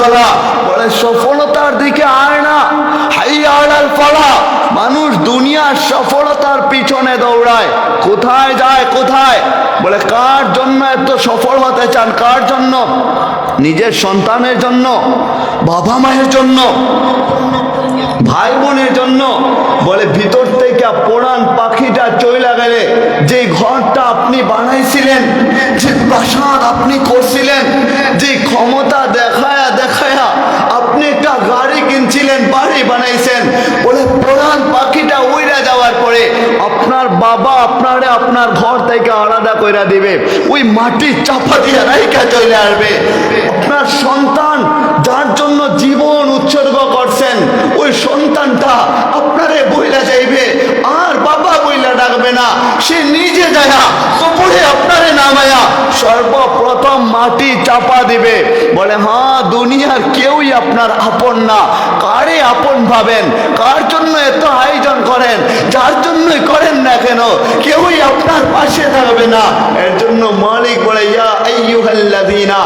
সালাহ, বলে সফলতার দিকে আয় না, হাইয়া আলাল ফালাহ। মানুষ দুনিয়ার সফলতার পিছনে দৌড়ায়, কোথায় যায় কোথায়? বলে কার জন্য এত সফল হতে চান? কার জন্য? নিজের সন্তানের জন্য, বাবা মায়ের জন্য, ভাই বোনের জন্য? বলে ভিতর থেকে পোড়ান পাখিটা চইলা গেলে, যে ঘরটা আপনি বানাইছিলেন, যে প্রাসাদ আপনি করছিলেন, যে ক্ষমতা দেখায়া দেখায়া আপনি একটা গাড়ি কিনছিলেন, বাড়ি বানাইছেন, বলে পোড়ান পাখিটা উড়ে যাওয়ার পরে আপনার বাবা আপনারে আপনার ঘর থেকে আলাদা কইরা দিবে, ওই মাটি চাপা দিয়ে রাইখা চলে আসবে। আপনার সন্তান যার জন্য জীবন উৎসর্গ করছেন, ওই সন্তানটা আপনারে বইলা যাইবে, আর বাবা বইলা ডাকবে না, সে নিজে যায়া কবরে আপনারে নামায়া সর্বপ্রথম মাটি চাপা দিবে। বলে হ্যাঁ, দুনিয়ার কেউই আপনার আপন না। কারে আপন ভাবেন? কার জন্য এত আয়োজন করেন? যার জন্যই করেন না কেন, কেউই আপনার পাশে থাকবে না। এর জন্য মালিক বলে, ইয়া আইয়ুহাল্লাযীনা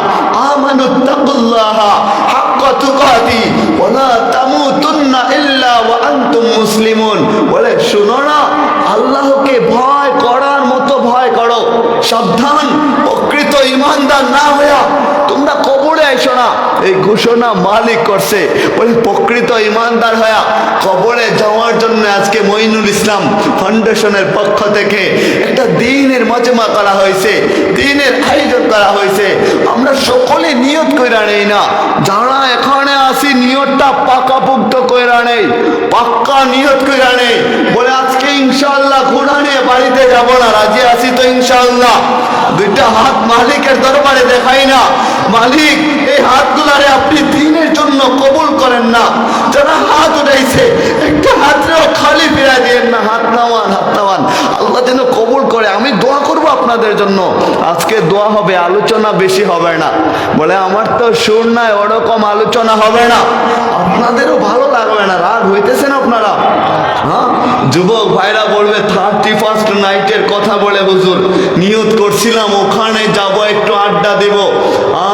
আমানুত্তাকুল্লাহা হাক্কা তুকাতি ওয়া লা তামুতুন্না ইল্লা ওয়া আনতুম মুসলিমুন। বলে শুনো না, আল্লাহকে ভয় করার মতো ভয় করো, সাবধান প্রকৃত ঈমানদার না হইয়া তোমরা কবরে আইসো না। এই ঘোষণা মালিক করছে। বলে প্রকৃত ঈমানদার হইয়া কবরে যাওয়ার জন্য আজকে মঈনুল ইসলাম ফাউন্ডেশনের পক্ষ থেকে একটা দ্বীনের মাজমা করা হয়েছে, দ্বীনের আয়োজন করা হয়েছে। আমরা সকলে নিয়ত কইরা নেই না, যারা এখানে আসি নিয়তটা পাকাপোক্ত কইরা নেই, পাক্কা নিয়ত কইরা নেই। বলে আজকে ইনশাআল্লাহ ঘোড়া নিয়ে বাড়িতে যাব না, রাজি আছি তো ইনশাআল্লাহ? দুইটা হাত মালিকের দরবারে দেখাই না, মালিক এই হাতগুলারে আপনি দ্বীনের জন্য কবুল করেন না। যারা হাত উঠাইছে একটা হাতরেও খালি ফিরাই দিয়েন না, হাত নামান, হাত নামান। আল্লাহ যেন কবুল করে। আমি দোয়া করব আপনাদের জন্য। আজকে দোয়া হবে, আলোচনা বেশি হবে না। বলে আমার তো সুর নাই, ওরকম আলোচনা হবে না, আপনাদেরও ভালো লাগবে না। রাগ হইতেছেন আপনারা? হ্যাঁ, যুবক ভাইরা বলবে 31st নাইটের কথা বলে, হুজুর নিয়ত করছিলাম ওখানে যাব, একটু আড্ডা দেব,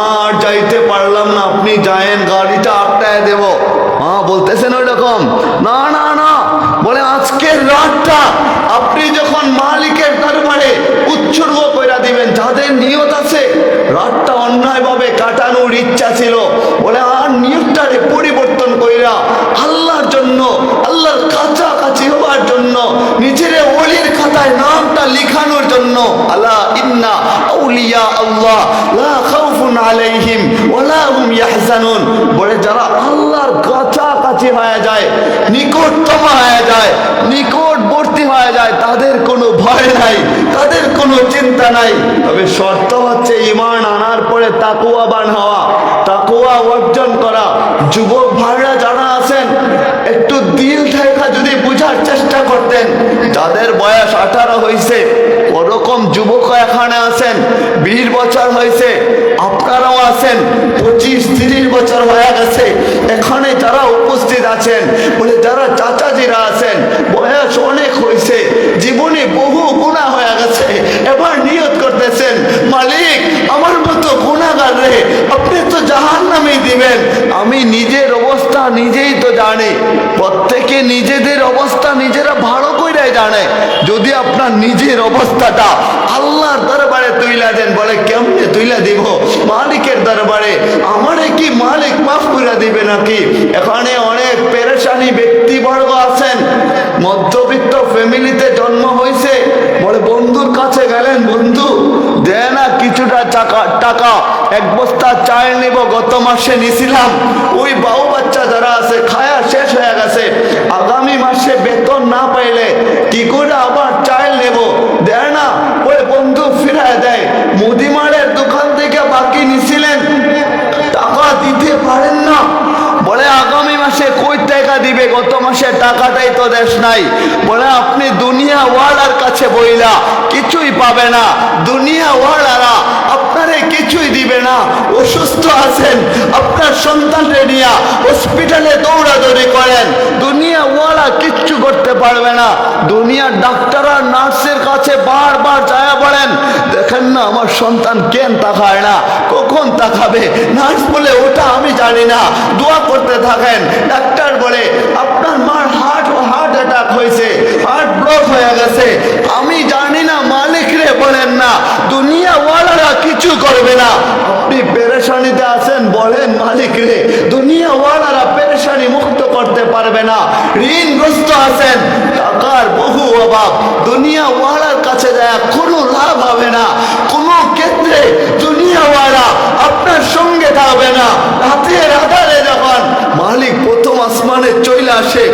আর যাইতে পারলাম না, আপনি যায়েন, গাড়িটা আটকায় দেব। হ্যাঁ বলতেছেন ওই রকম? না না না, বলে আজকের রাতটা আপনি যখন মালিকের দরবারে উৎসর্গ কইরা দিবেন, যাদের নিয়ত আছে রাতটা অন্যায়ভাবে কাটানোর ইচ্ছা ছিল, বলে আর নিয়তটারে পরিবর্তন কইরা আল্লাহর জন্য, আল্লাহর কাছাকাছি হওয়ার জন্য, নিজের ওলির খাতায় নামটা লিখানোর জন্য। আলা ইন্না আউলিয়া আল্লাহ লা খাউফুন আলাইহিম ওয়া লা হুম ইয়াহজানুন। বলে যারা আল্লাহর কাছাকাছি হয়ে যায়, নিকটতম হয়ে যায়, নিকটবর্তী হয়ে যায়, তাদের কোনো ভয় নাই, তাদের কোনো চিন্তা নাই। তবে শর্ত হচ্ছে ঈমান আনার পরে তাকওয়াবান হওয়া, তাকওয়া অর্জন করা। যুবক ভাইরা যারা আছেন, একটু দিল থেকে যদি বুঝার চেষ্টা করতেন, যাদের বয়স 18 হয়েছে, ওরকম যুবক এখানে আছেন, 20 বছর হয়েছে, আপনারাও আছেন, 25-30 বছর হয়ে গেছে এখানে যারা উপস্থিত আছেন। বলে যারা চাচাজিরা আছেন, বয়স অনেক হয়েছে, জীবনে বহু গুনাহ হয়ে গেছে, এবার নিয়ত করতেছেন, মালিক আমার মতো গুনাহগার রে আপনি তো জাহান্নামে দিবেন। আমি নিজের অবস্থা নিজেই তো জানি, প্রত্যেকে নিজেদের অবস্থা নিজেরা ভালো কইরাই জানে। যদি আপনার নিজের অবস্থাটা আল্লাহর দরবারে তুইলা দেন, বলে কেমনে তুইলা দিব? মালিকের দরবারে। আমারে কি মালিক মাফ করে দিবে নাকি? এখানে অনেক পেরেশানি ব্যক্তিবর্গ আছেন, মধ্যবিত্ত ফ্যামিলিতে জন্ম হয়েছে। বলে বন্ধুর কাছে গেলেন, বন্ধু দে না কিছুটা টাকা, এক বস্তা চাল নেব, গত মাসে নিছিলাম, ওই বাউ বাচ্চা যারা আছে খায়া শেষ হয়ে গেছে, আগামী মাসে বেতন না পাইলে কি করে আবার চাল নেব, দেয় না। ওই বন্ধু ফিরায় দেয়। মুদিমারের দোকান থেকে বাকি নিছিলেন, টাকা দিতে পারেন না, বলে আগামী মাসে কই টাকা দিবে, গত মাসে টাকাটাই তো দেশ নাই। বলে আপনি দুনিয়া ওয়ালার কাছে বইলা কিছুই পাবে না, দুনিয়া ওয়ালারা আপনারে কিছুই দিবে না। অসুস্থ আছেন, আপনার সন্তানরে নিয়ে হসপিটালে দৌড়াদৌড়ি করেন, দুনিয়া ওয়ালা কিচ্ছু করতে পারবে না। দুনিয়ার ডাক্তার আর নার্সের কাছে বারবার যায় বলেন, দেখেন না আমার সন্তান কেন তাকায় না, কখন তাকাবে? নার্স বলে ওটা আমি জানি না, দোয়া করতে থাকেন। ডাক্তার বলে আপনার মার হার্ট অ্যাটাক হয়েছে, হার্ট ব্লক হয়ে গেছে। আমি জানি না, মালিক রে বলেন না, দুনিয়াওয়ালারা কিছু করবে না। আপনি পেরেশানিতে আছেন, বলেন মালিক রে, দুনিয়াওয়ালারা পেরেশানি মুক্ত করতে পারবে না। ঋণগ্রস্ত আছেন, টাকার বহু অভাব, দুনিয়াওয়ালার কাছে যায় কোনো লাভ হবে না। কোনো ক্ষেত্রে দুনিয়াওয়ালা আপনার সঙ্গে থাকবে না। রাতের আধারে যখন মালিক প্রথম আসমানে চলে আসে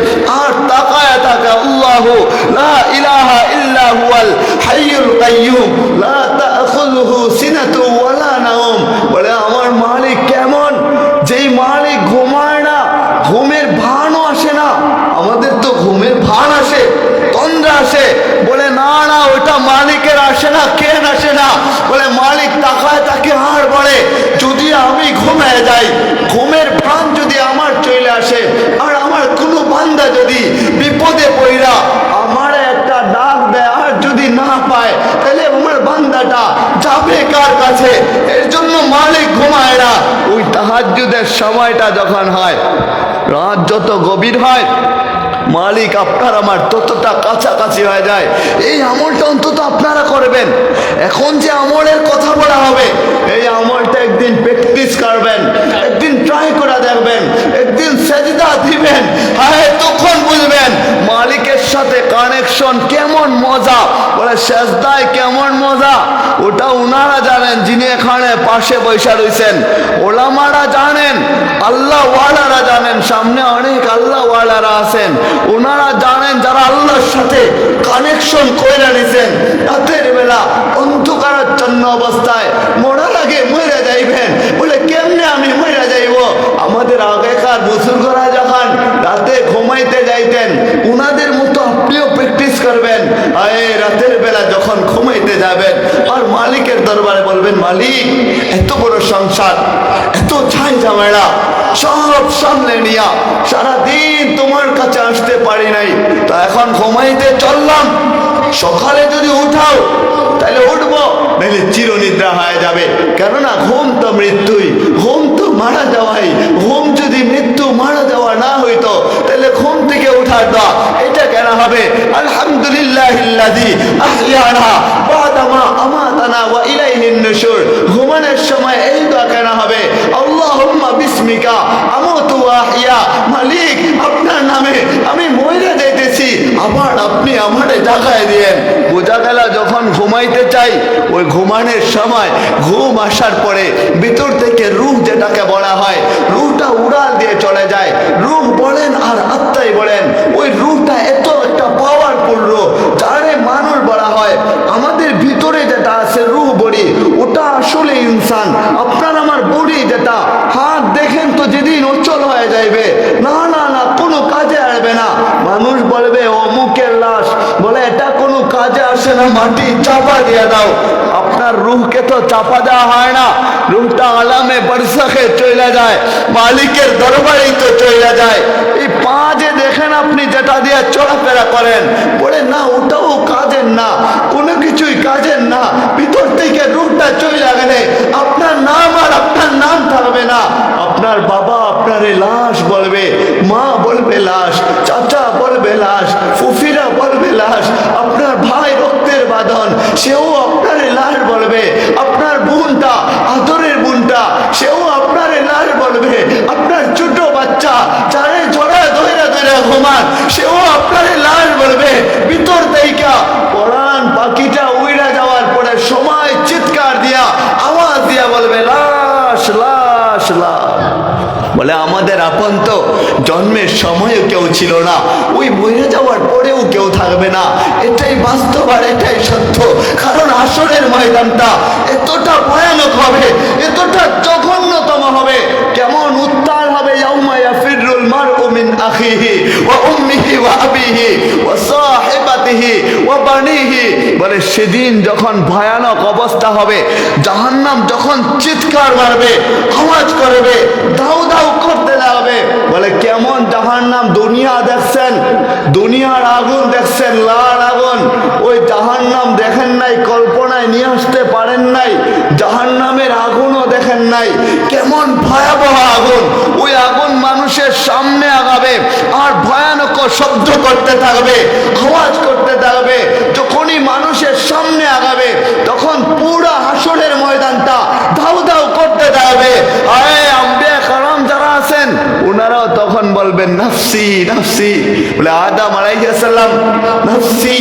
আর তাকায় থাকে, আল্লাহু লা ইলাহা ইল্লা হুয়াল হাইয়ুল কাইয়্যুম লা তাখুযুহু সিনাতু ওয়ালা নাওম। বলে আমার মালিক কেমন? যেই মালিক ঘুমায় না, ঘুমের ভানও আসে না। আমাদের তো ঘুমের ভান আসে, তন্দ্রা আসে। বলে না না, ওটা মালিকের আসে না। কেন আসে না? বলে মালিক তাকায় তাকে আর বলে যদি আমি ঘুমিয়ে যাই, ঘুমের ভান যদি আমার চলে আসে, আর আমার কোনো বান্দা যদি বিপদে পড়া আমার একটা ডাক দেয় আর যদি না পায়, তাহলে আমার বান্দাটা যাবে কার কাছে? এর জন্য মালিক ঘুমায় না। ওই তাহাজ্জুদের সময়টা যখন হয়, রাত যত গভীর হয়, মালিক আপনার আমার ততটা কাছাকাছি হয়ে যায়। এই আমলটা অন্তত আপনারা করবেন। এখন যে আমলের কথা বলা হবে, এই আমলটা একদিন প্র্যাকটিস করবেন, একদিন ট্রাই করে দেখবেন, একদিন সেজদা দিবেন, হ্যাঁ তখন বুঝবেন মালিকের সাথে কানেকশন কেমন মজা। বলে সেজদায় কেমন মজা, ওটা উনারা জানেন যিনি এখানে পাশে বৈশা রয়েছেন। ওলামারা জানেন, আল্লাহ ওয়ালারা জানেন, সামনে অনেক আল্লাহ ওয়ালারা আছেন, ওনারা জানেন যারা আল্লাহর সাথে কানেকশন করে নিছেন। রাতের বেলা অন্ধকারাচ্ছন্ন অবস্থায় মরার আগে মরে যাইবেন। বলে কেমনে আমি মরে যাইব? আমাদের আগেকার বুজুর্গরা যখন রাতে ঘুমাইতে যাইতেন, উনাদের মতো আপনিও প্র্যাকটিস করবেন। রাতের বেলা যখন ঘুমাইতে যাবেন আর মালিকের দরবারে বলবেন, মালিক এত বড় সংসার, এত ছাই ঝামেলা সব সামনে নিয়া সারাদিন তোমার কাছে আসতে পারি নাই, তা এখন ঘুমাইতে চললাম। সকালে যদি উঠাও তাহলে উঠবো, নাহলে চিরনিদ্রা হয়ে যাবে। কেননা ঘুম তো মৃত্যুই, ঘুম তো মারা যাওয়াই। ঘুম যদি মৃত্যু মারা যাওয়া না হইতো, তাহলে ঘুম থেকে উঠার দোয়া এটা কেন হবে? আলহামদুলিল্লাহিল্লাযী আহইয়ানা বা'দা মা আমাতানা ওয়া ইলাইহিন নুশুর। ঘুমানোর সময় এই দোয়া কেন হবে? আল্লাহুম্মা বিসমিকা আমুতু ওয়া আহইয়া। মালিক আপনার নামে আমি মরে যাইতেছি, আবার আপনি আমারে জাগায় দিয়েন। বোঝা গেল যখন ঘুমাইতে চাই, ওই ঘুমানোর সময় ঘুম আসার পরে ভিতর থেকে রূহ যেটাকে বলা হয়, রূহটা উড়াল দিয়ে চলে যায়। রূহ বলেন আর আত্মাই বলেন, ওই রূহটা এত একটা পাওয়ারফুল রূহ, যারে মানুষ বলা হয়। আমাদের ভিতরে যেটা আছে রূহ বডি, ওটা আসলে ইনসান। আপনার আমার বডি যেটা, হাত দেখেন তো যেদিন অচল হয়ে যাইবে, না না না কোনো কাজে আসবে না। মানুষ বলবে অমুকের লাশ, বলে এটা কোনো কাজে আসে না, মাটি চাপা দিয়ে দাও। আপনার রূহকে তো চাপা দেওয়া হয় না, রূহটা আলামে বরসাখে চলে যায়, মালিকের দরবারেই তো চলে যায়। এই পা যে দেখেন আপনি যেটা দিয়ে চলাফেরা করেন, বলে না ওটাও কাজের না, কোনো কিছুই কাজের না। ভিতর থেকে রূহটা চলে গেলে আপনার নাম আর আপনার নাম থাকবে না। আপনার বাবা আপনারে লাশ বলবে, মা বলবে লাশ, চাচা বলবে লাশ, ফুফিরা বলবে লাশ, আপনার ভাই রক্তের বাঁধন সেও আপনারে লাশ বলবে, আপনার বোনটা আদরের বোনটা সেও আপনারে লাশ বলবে, আপনার ছোট বাচ্চা যারে জড়ায় ধইরা ধইরা ঘুমান সেও আপনারে লাশ বলবে। ভিতর থেকে পরাণ পাখিটা উইড়া যাওয়ার পরে সময় চিৎকার দিয়া আওয়াজ দিয়া বলবে লাশ লাশ লাশ। বলে আমাদের আপন তো জন্মের সময়ও কেউ ছিল না, ওই মরে যাওয়ার পরেও কেউ থাকবে না। এটাই বাস্তব আর এটাই সত্য। কারণ আসরের ময়দানটা এতটা ভয়ানক হবে, এতটা জঘন্যতম হবে। কেমন উত্তাল হবে, ইয়াউমা ইয়াফিরুল মারউ মিন আখিহি ওয়া উম্মিহি ওয়া আবিহি ওয়া সাহিবাতিহি ওয়া বানিহি। বলে সেদিন যখন ভয়ানক অবস্থা হবে, জাহান্নাম যখন চিৎকার মারবে, আওয়াজ করবে, দাউ দাউ করতে লাগবে। বলে কেমন জাহান্নাম, দুনিয়া দেখছেন, দুনিয়ার আগুন দেখছেন, লাল আগুন, ওই জাহান্নাম দেখেন নাই, কল্পনায় দুনিয়ায় নিয়ে আসতে পারেন নাই, জাহান্নামের আগুনও দেখেন নাই, কেমন ভয়াবহ আগুন। ওই আগুন মানুষের সামনে আগাবে আর ভয়ানক শব্দ করতে থাকবে, আওয়াজ করতে থাকবে। যখনই মানুষের সামনে আগাবে তখন পুরো হাসরের ময়দানটা ধাউ ধাউ করতে থাকবে। আরে আম্বিয়া কারাম যারা আছেন ওনারাও তখন বলবেন নাফসি নাফসি। বলে আদম আলাইহিস সালাম নাফসি,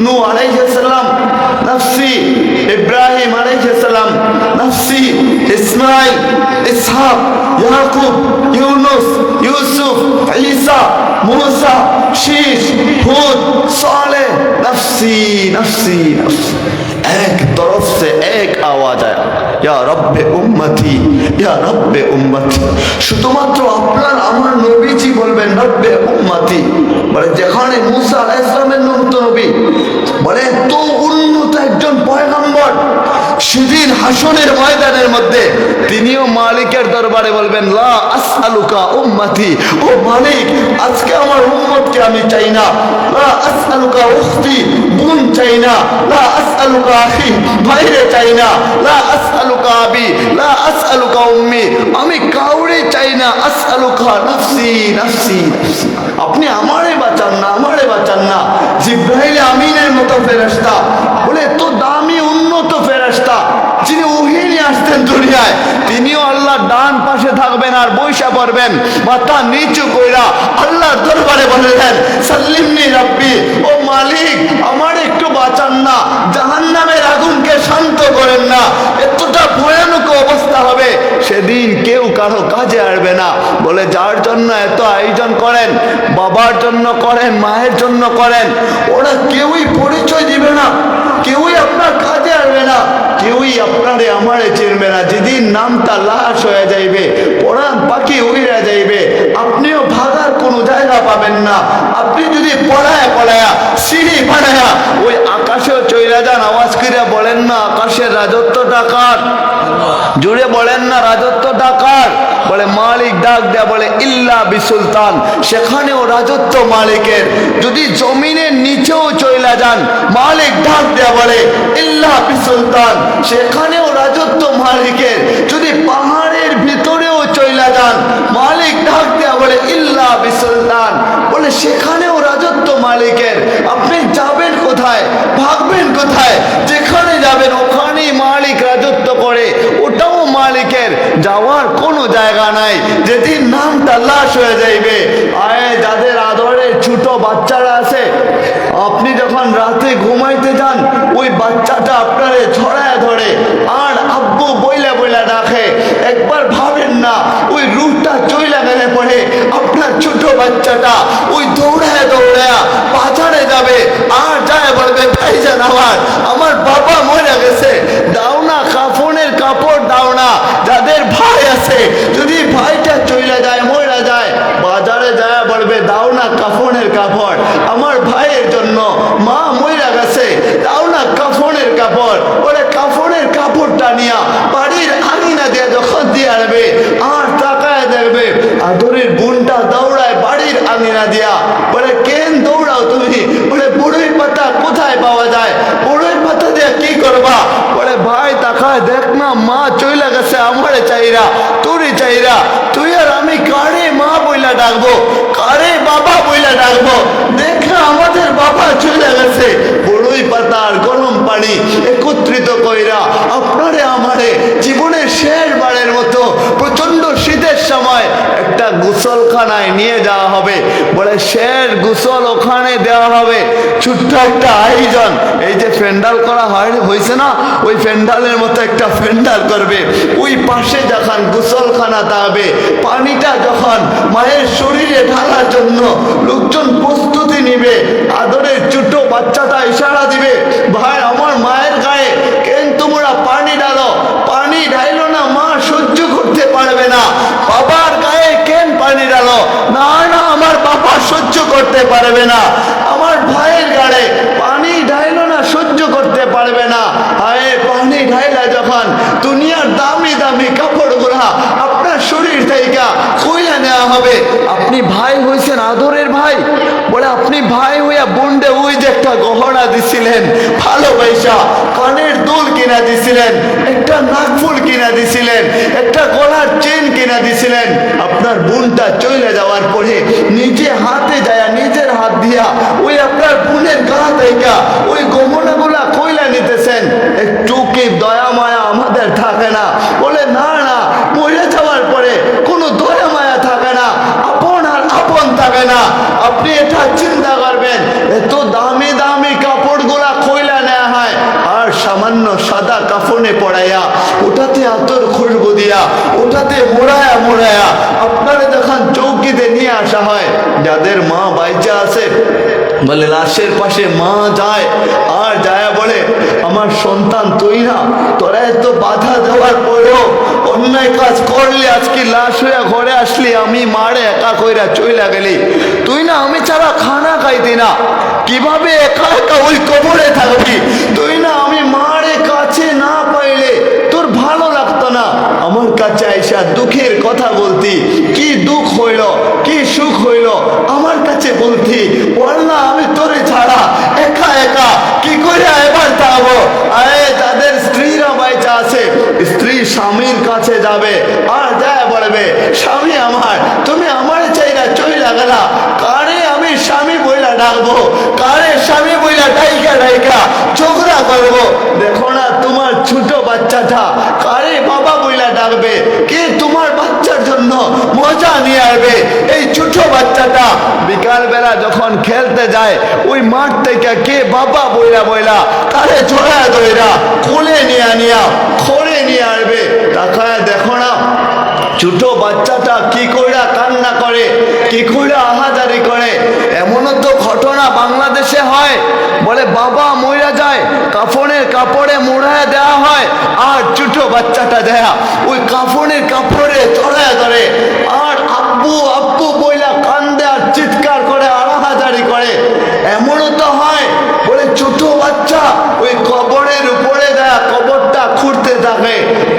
নূহ আলাইহিস সালাম নাফসি, ইব্রাহিম আলাইহিস সালাম নাফসি, ইসমাইল, ইসহাক, ইয়াকুব, ইউনুস, ইউসুফ, ঈসা, मूसा, शीश, हुद, सालेह, नफ्सी नफ्सी नफ्सी। एक तरफ से एक आवाज आया, या रब्बे उम्मती, या रब्बे उम्मती। শুধুমাত্র আপনার আমার নবীজি বলবেন রব্বে উম্মতি। বলে যেখানে মুসা আলাইহিস সালামের নবী বলে তো উন্নত একজন পয়গম্বর, সেদিন হাসরের ময়দানের মধ্যে তিনিও মালিকের দরবারে বলবেন লা আসআলুকা উম্মতি, ও মালিক আজকে আমার উম্মতকে আমি চাই না। লা আসআলুকা উখতি, বোন চাই না। লা আসআলুকা আখি, ভাইরে চাই না। লা আসআলুকা আবি, লা আসআলুকা উম্মি, আমি কাউরে চাই না। আসআলুকা নাফসি নাফসি নাফসি। আপনি আমারে বাঁচান না, আমারে বাঁচান না। জিবরাইল আমিনের মতো ফেরেশতা, বলে তো দামি উন্নত ফেরেশতা যিনি ওহী নিয়ে আসতেন দুনিয়ায়, তিনিও আল্লাহর ডান পাশে থাকবেন আর বৈশা পড়বেন মাথা নিচু কইরা আল্লাহর দরবারে বললেন সাল্লিমনি রাব্বি, ও মালিক আমার একটু বাঁচান না, জাহান্নামের আগুনকে শান্ত করেন না। এতটা ভয়ানক অবস্থা হবে সেদিন কেউ কারো কাজে আসবে না। বলে যার জন্য এত আয়োজন করেন, বাবার জন্য করেন, মায়ের জন্য করেন, ওরা কেউই পরিচয় দিবে না, কেউই আপনার কাজে আসবে না, কেউই আপনারে আমারে চিনবে না। যেদিন নামটা লাশ হয়ে যাইবে, পরাণ পাখি উড়ে যাইবে, আপনিও ভাগার কোনো জায়গা পাবেন না। আপনি যদি পড়ায়া পড়ায়া সিঁড়ি বানায়া ওই আকাশেও চইলা যান, আওয়াজ করে বলেন না আকাশের রাজত্বটা কার? জুড়ে বলেন না রাজত্বটা কার? বলে মালিক ডাক দেয়া বলে ইল্লা বিসুলতান, সেখানেও রাজত্ব মালিকের। যদি জমিনের নিচেও চইলা যান, মালিক ডাক দেয়া বলে ইল্লা বিসুলতান, সেখানেও রাজত্ব মালিকের। যদি পাহাড়ের ভিতরেও চইলা যান, মালিক ডাক দেয়া বলে ইল্লা বিসুলতান, বলে সেখানেও রাজত্ব মালিকের। আপনি যাবেন কোথায়, ভাগবেন কোথায়? যেখানে যাবেন ওখানেই মালিক রাজত্ব করে, ওটাও মালিকের, যাওয়ার কোনো জায়গা নাই। যেদিন নামটা লাশ হয়ে যাইবে, আয় যাদের আদরের ছোট বাচ্চারা আছে, আপনি যখন রাতে ঘুমাইতে যান ওই বাচ্চাটা আপনারে ছড়ায় ধরে আর আব্বু বইলা বইলা ডাকে, একবার ভাবেন না ওই রূহটা চইলা গেলে পরে আপনার ছোট বাচ্চাটা ওই দৌড়ায় দৌড়ায় বাজারে যাবে আর যায় বলবে ভাইজান আমার বাবা মরে গেছে, দাও না কাফনের কাপড় দাও না। যাদের ভাই আছে, যদি ভাইটা চইলা যায় মরে যায়, বাজারে যায় বলবে দাও না কাফনের কাপড় আমার ভাইয়ের জন্য, মা মরে গেছে দাও না কাফনের কাপড়। বলে কাফনের কাপড়টা নিয়া বাড়ির আঙিনা দিয়ে যখন দিয়ে আসবে আর তাকায় দেখবে আদরের বোনটা দৌড়ায় বাড়ির আঙিনা দিয়া। বলে কেন দৌড়াও তুমি? বলে বড়ই পাতা কোথায় পাওয়া যায়, বড়ই পাতা দিয়ে কি করবা? বলে ভাই তাকায় দেখ না মা চইলা গেছে, আমারে চাইরা তোরে চাইরা, তুই আর আমি কারে মা বইলা ডাকবো, কারে বাবা বইলা ডাকবো? দেখ না আমাদের বাবা চইলা গেছে। বড়ই পাতা আর গরম পানি একত্রিত কইরা আপনারে আমারে জীবনের শেষবারের মতো প্রচন্ড শীতের সময় একটা গোসলখানায় নিয়ে যাওয়া হবে। বলে শেষ গোসল ওখানে দেওয়া হবে, ছোট্ট একটা আয়োজন। এই যে প্যান্ডাল করা হয়েছে না, ওই প্যান্ডালের মতো একটা প্যান্ডাল করবে, ওই পাশে যখন গোসলখানা থাকবে, পানিটা যখন মায়ের শরীরে ঢালার জন্য লোকজন প্রস্তুতি নিবে, আদরের ছোট বাচ্চাটা ইশারা দিবে ভাই আমার মায়ের গায়ে কেন তোমরা পানি ঢালো, পানি ঢাইলো না মা সহ্য করতে পারবে না। বাবার গায়ে কেন পানি ঢালো, না না আমার বাবা সহ্য করতে পারবে না। আমার ভাইয়ের গায়ে পানি ঢাইলো না সহ্য করতে পারবে না। আয়ে পানি ঢাইলা যখন দুনিয়ার দামি দামি কাপড়গুলা আপনার শরীর থেকে কইলা নেওয়া হবে। আপনি ভাই হয়েছেন আদরের ভাই, বলে আপনি আপনি ভাই হইয়া বোনডে ওই যে একটা গহনা দিছিলেন ভালোবাসা, কানের দুল কিনা দিছিলেন, একটা নাকফুল কিনা দিছিলেন, একটা গলার চেন কিনা দিছিলেন, আপনার বোনটা চলে যাওয়ার পরে নিজে হাতে যায় নিজের হাত দিয়া ওই আপনার বোনের গা থেকে ওই গহনাগুলা কইলা নিতেছেন, একটু কি দয়া মায়া আমাদের থাকে না? বলে না না, মরে যাওয়ার পরে কোনো দয়া মায়া থাকে না, আপন আর আপন থাকে না। আপনি এটা চিন্তা করবেন, এত দামি দামি কাপড়গুলা কইলা নেওয়া হয় আর সামান্য সাদা কাফনে পড়াইয়া ওটাতে আতর খুশবু দিয়া ওটাতে মোড়ায়া মোড়ায়া আপনারা যখন চৌকিতে নিয়ে আসা হয়, যাদের মা বাইচা আছে বলে লাশের পাশে মা যায় আর যায় বলে আমার সন্তান তুই না, তোরা এত বাধা দেওয়ার পরেও অন্যায় কাজ করলে আজকে লাশ হইয়া ঘরে আসলি, আমি মারে একা কইরা চইলা গেলি, তুই না আমি ছাড়া খানা খাইতি না, কিভাবে একা একা ওই কবরে থাকবি, তুই না আমি মারে কাছে না পাইলে তোর ভালো লাগতো না, আমার কাছে আইসা দুঃখের কথা বলতি, কি দুঃখ হইল কি সুখ হইল আমার কাছে বলতি, বলনা আমি তোরে ছাড়া একা একা কি করে এবার থাকবো। আরে তাদের স্ত্রীরা বাইচা আছে, স্ত্রী স্বামীর কাছে যাবে আর যায় বলবে স্বামী আমার তুমি আমার চাইরা চইলা গেলা, কারে আমি স্বামী বইলা ডাকবো, কারে স্বামী বইলা ডাইকা ডাইকা ঝগড়া করবো, দেখো না তোমার ছোট বাচ্চাটা কারে বাবা বইলা ডাকবে, কে তোমার বাচ্চার জন্য মজা নিয়ে আসবে, এই ছোট বাচ্চাটা বিকাল বেলা যখন খেলতে যায় ওই মাঠ থেকে কে বাবা বইলা বইলা কারে ঝোড়া দইরা কোলে নিয়ে নিয়া খড়ে নিয়ে আসবে, তাকায় দেখো না ছোট বাচ্চাটা কি কইরা কান্না করে, কি কইরা আহাজারি করে। এমনও তো ঘটনা বাংলাদেশে হয়, বলে বাবা মইরা যায় কাফনের কাপড়ে মোড়ায় দেওয়া হয় আর ছোট বাচ্চাটা দেয়া ওই কাফনের কাপড়ে চড়ায় ধরে আর আব্বু আব্বু বইলা কান্দে আর চিৎকার করে আর আহাজারি করে। এমনও তো হয় বলে ছোট বাচ্চা ওই কবরের উপরে দেয়া কবরটা খুঁড়তে থাকে,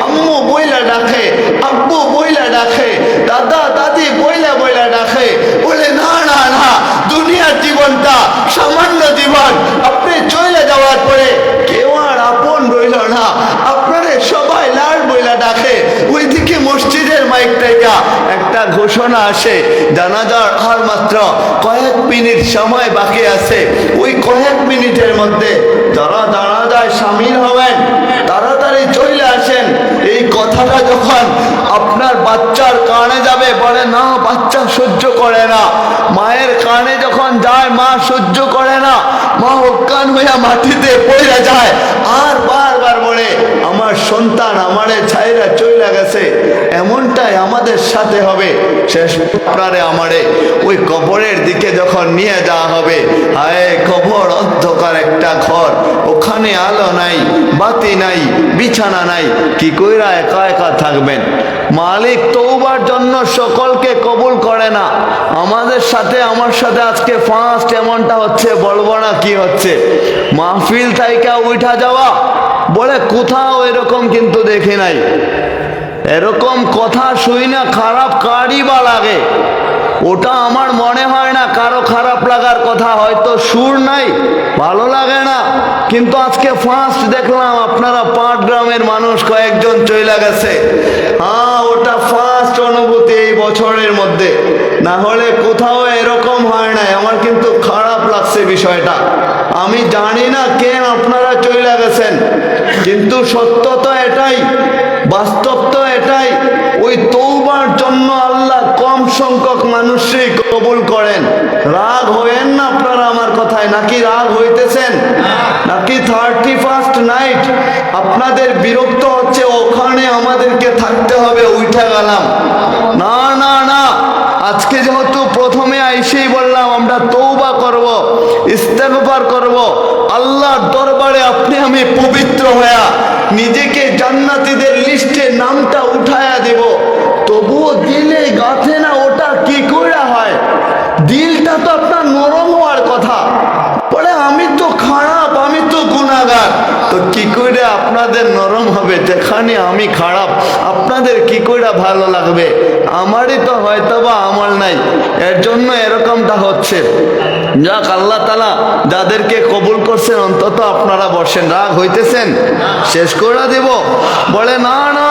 আম্মু বইলা ডাকে আব্বু বইলা ডাকে দাদা দাদি বইলা বইলা ডাকে, বলে না না না দুনিয়ার জীবনটা সামান্য জীবন, আপনি চলে যাওয়ার পরে কেউ আর আপন রইল না, আপনারে সবাই লাল বইলা ডাকে। ওইদিকে মসজিদের মাইক থেকে একটা ঘোষণা আসে জানাজার আর মাত্র কয়েক মিনিট সময় বাকি আছে, ওই কয়েক মিনিটের মধ্যে যারা জানাজায় সামিল হবেন তাড়াতাড়ি চলে আসেন। এই কথাটা যখন আপনার বাচ্চার কানে যাবে বলে না বাচ্চা সহ্য করে না, মায়ের কানে যখন যায় মা সহ্য করে না, মা অজ্ঞান হইয়া মাটিতে পড়ে যায় আর বারবার বলে আমার সন্তান আমারে ছাইরা চইলা গেছে। এমনটাই আমাদের সাথে হবে, শেষ আপনারে আমারে ওই কবরের দিকে যখন নিয়ে যাওয়া হবে, হায় কবর অন্ধকার একটা ঘর, ওখানে আলো নাই বাতি নাই বিছানা নাই, কি কইরা একা একা থাকবেন। মালিক তওবার জন্য সকলকে কবুল করে না। আমাদের সাথে আমার সাথে আজকে ফার্স্ট এমনটা হচ্ছে, বলবো না কি হচ্ছে, মাহফিল থেকে উঠা যাওয়া বলে কোথাও এরকম কিন্তু দেখি নাই, এরকম কথা শুই না খারাপ কারই বা লাগে, ওটা আমার মনে হয় না কারো খারাপ লাগার কথা, হয়তো সুর নাই ভালো লাগে না, কিন্তু আজকে ফার্স্ট দেখলাম আপনারা পাটগ্রামের মানুষ কয়েকজন চইলা গেছে, হ্যাঁ ওটা ফার্স্ট অনুভূতি এই বছরের মধ্যে, না হলে কোথাও এরকম হয় নাই। আমার কিন্তু খারাপ লাগছে বিষয়টা, আমি জানি না কেন আপনারা চইলা গেছেন, কিন্তু সত্য তো এটাই, বাস্তব তো এটাই, ওই তওবার জন্য আল্লাহ কম সংখ্যক মানুষই কবুল করেন। রাগ হয়েন না আপনারা আমার কথায়, নাকি রাগ হইতেছেন, নাকি 31st নাইট আপনাদের বিরক্ত হচ্ছে ওখানে আমাদেরকে থাকতে হবে উঠে গেলাম, না না না, আজকে যেহেতু প্রথমে আইসেই বললাম আমরা তওবা করব, ইস্তেগফার করব, আল্লাহর দরবারে আপনি আমি পবিত্র হয়ে নিজেকে জান্নাতীদের লিস্টে নামটা উঠায়া দেব, তবুও দিলে গাথে না, ওটা কি করে হয়? দিলটা তো আপনার নরম হওয়ার কথা, বলে আমি তো খারাপ আমি তো গুনাহগার, তো কি করে আপনাদের নরম হবে? যেখানে আমি খারাপ আপনাদের কি করে ভালো লাগবে? আমারই তো হয়তো বা আমল নাই, এর জন্য এরকমটা হচ্ছে। যাক, আল্লাহ তাআলা যাদেরকে কবুল করছেন অন্তত আপনারা বসেন। রাগ হইতেছেন? শেষ করে দেব? বলে না না,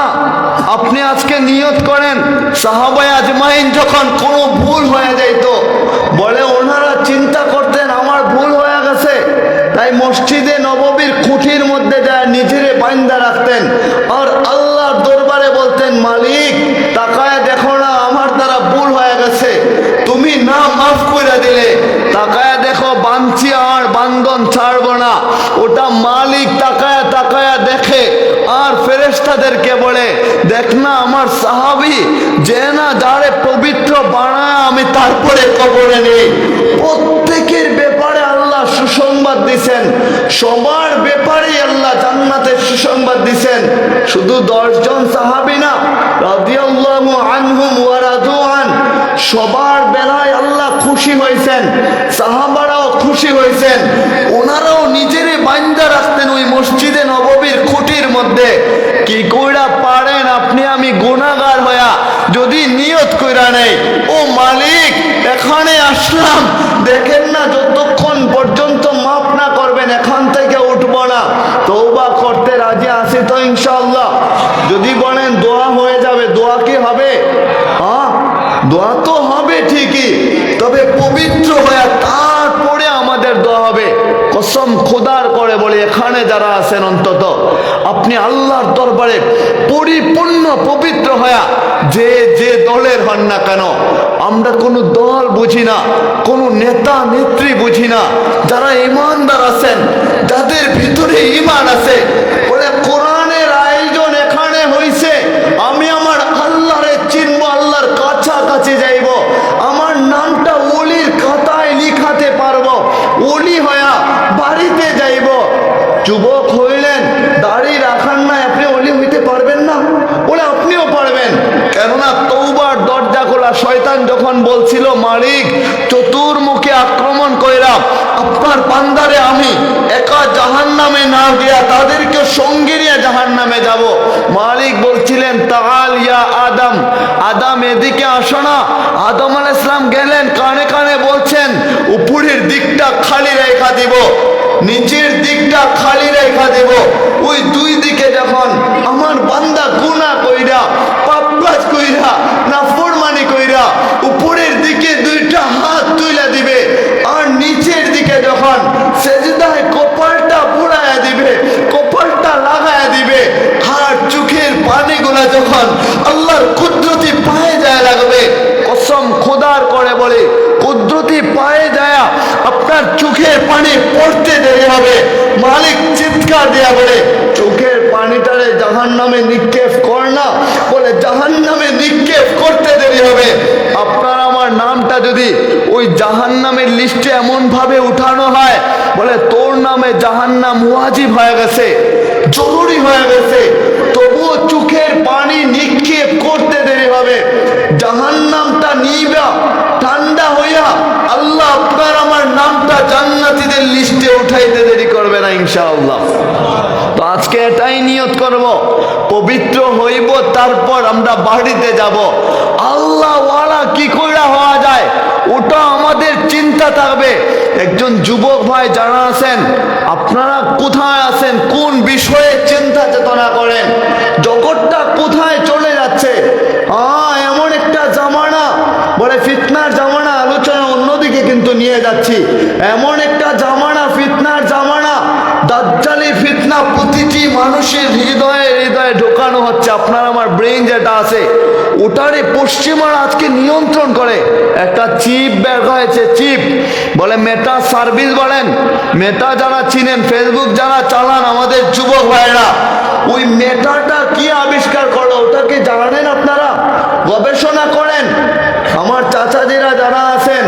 আপনি আজকে নিয়ত করেন। সাহাবায়ে আজমাইন যখন কোনো ভুল হয়ে যাইত, বলে ওনারা চিন্তা করতেন আমার ভুল হয়ে গেছে, তাই মসজিদে নববীর খুঁটির মধ্যে যায় নিজেরে বাইন্দা রাখতেন আর আল্লাহর দরবারে বলতেন, মালিক তাকায় দেখো না আমার দ্বারা ভুল হয়ে গেছে, তুমি না মাফ করে দিলে তাকায় দেখো বাঞ্ছি আর বান্ধন ছাড়বো না। ওটা মালিক তাকায়া তাকায়া দেখে আর ফেরেশতাদেরকে বলে, দেখ না আমার সাহাবী যে না যারে পবিত্র বানায় আমি তারপরে কবরে নেই। প্রত্যেকের ব্যাপারে আল্লাহ সুসংবাদ দিছেন, সবার ব্যাপারে আল্লাহ জান্নাতের সুসংবাদ দিছেন। শুধু 10 জন সাহাবী না, রাদিয়াল্লাহু আনহুম ওয়া রাদু আন, সবার বেলায় আল্লাহ খুশি হয়েছেন, সাহাবারাও খুশি হয়েছেন। ওনারাও নিজেরে বান্দা রাখতেন ওই মসজিদে নববীর খুঁটির মধ্যে। কি কইরা পারেন আপনি আমি গুনাহগার হইয়া যদি নিয়ত কইরা নেই, ও মালিক এখানে আসলাম, দেখেন না যতক্ষণ পর্যন্ত মাফ না করবেন এখান থেকে উঠবো না। তওবা করতে রাজি আছি তো ইনশাআল্লাহ? যদি বলেন দোয়া হয়ে যাবে, দোয়া কি হবে? হ্যাঁ, দোয়া তো হবে ঠিকই, তবে পবিত্র হয়ে তারপরে আমাদের দোয়া হবে। কসম খোদার করে বলি, এখানে যারা আছেন অন্তত আপনি আল্লাহর দরবারে পরিপূর্ণ পবিত্র হয়ে যে যে দলের হন না কেন, আমরা কোনো দল বুঝি না, কোনো নেতা নেত্রী বুঝি না, যারা ইমানদার আছেন, যাদের ভিতরে ইমান আছে, বলে কোরআনের আয়োজন এখানে হইছে, আমি আমার আল্লাহরে চিনবো, আল্লাহর কাছাকাছি যাইব, আমার নামটা ওলির খাতায় লিখাতে পারবো, ওলি হয়া বাড়িতে যাইব। যুবক হইলেন, দাড়ি রাখান না, আপনি ওলি হইতে পারবেন না? বলে আপনিও পারবেন, কেননা তওবার দরজা খোলা। শয়তান যখন বলছিল মালিক চতুর্মুখে আক্রমণ কইরা আপনার বান্দারে আমি একা জাহান্নামে না গিয়া তাদেরকে সঙ্গে নিয়ে জাহান্নামে যাব, মালিক বলছিলেন তাআল ইয়া আদম, আদম এদিকে আসো না। আদম আলাইহিস সালাম গেলেন, কানে কানে বলছেন উপরের দিকটা খালি রেখা দিব, নিচের দিকটা খালি রেখা দেব। ওই দুই দিকে যখন আমার বান্দা গুনাহ কইরা পাপকাজ কইরা নাফরমানি কইরা উপরের দিকে দুইটা হাত তুলে দিবে আর নিচের দিকে যখন সেজদায় কপালটা বুড়ায়া দিবে, কপালটা লাগায়া দিবে, আর চোখের পানিগুলা যখন আল্লাহর কুদরতি পায়ে যায় লাগবে, কসম খোদার করে বলে কুদরতি পায়ে যায় আপনার চোখের পানি পড়তে দেরি হবে। মালিক চিৎকার দেয়া বলে, চোখের পানিটারে জাহান্নামে নিক্ষেপ কর না, বলে জাহান্নামে নিক্ষেপ করতে দেরি হবে। আপনার আমার নামটা যদি ওই জাহান্নামের লিস্টে এমন ভাবে উঠানো হয়, বলে তোর নামে জাহান্নাম ওয়াজিব হয়ে গেছে, জরুরি হয়ে গেছে, তবুও চোখের পানি নিক্ষেপ করতে দেরি হবে। জাহান্নামটা নিবা ঠান্ডা হইয়া আল্লাহ আপনার আমার নামটা জান্নাতীদের লিস্টে উঠাইতে দেরি করবে না ইনশাআল্লাহ। তো আজকে এটাই নিয়ত করব, পবিত্র হইব, তারপর আমরা বাড়িতে যাব। আল্লাহ ওয়ালা কি কইরা হওয়া যায় ওটা আমাদের চিন্তা থাকবে। একজন যুবক ভাই যারা আছেন, আপনারা কোথায় আছেন, কোন বিষয়ে চিন্তা চেতনা করেন, জগৎটা কোথায় চলে যাচ্ছে? এমন একটা জামানা, বলে ফিতনার জামানা, আলোচনা অন্যদিকে কিন্তু নিয়ে যাচ্ছি। এমন একটা জামানা, ফিতনার জামানা, দাজ্জালি ফিতনা প্রতিটি মানুষের হৃদয়ে হৃদয়ে ঢোকানো হচ্ছে। আপনার আমার ব্রেন যেটা আছে ওটারে পশ্চিমারা আজকে নিয়ন্ত্রণ করে। একটা চিপ বের হয়েছে, চিপ বলে মেটা সার্ভিস, বলেন মেটা যারা চিনেন, ফেসবুক যারা চালান আমাদের যুবক ভাইরা, ওই মেটাটা কি আবিষ্কার করলো ওটাকে জানেন আপনারা? গবেষণা করেন। আমার চাচাজিরা যারা আছেন,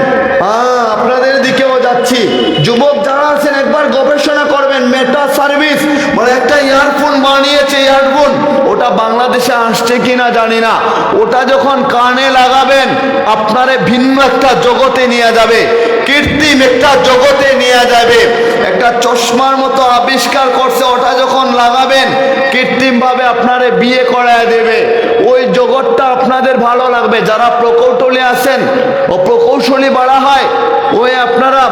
আপনাদের দিকেও যাচ্ছি, যুবক যারা আছেন একবার গবেষণা করবেন। মেটা সার্ভিস মানে একটা ইয়ারফোন বানিয়েছে, ইয়ারফোন, ওটা বাংলাদেশে আসছে কিনা জানি না, ওটা যখন কানে লাগাবেন আপনারে ভিন্ন একটা জগতে নিয়ে যাবে, কৃত্রিম একটা জগতে নিয়ে যাবে। একটা চশমার মতো আবিষ্কার করছে, ওটা যখন লাগাবেন কৃত্রিম ভাবে আপনারে বিয়ে করায় দেবে। ওই জগৎটা আপনাদের ভালো লাগবে। যারা প্রকৌশলী আছেন, ও প্রকৌশলী বলা হয়, ওই আপনারা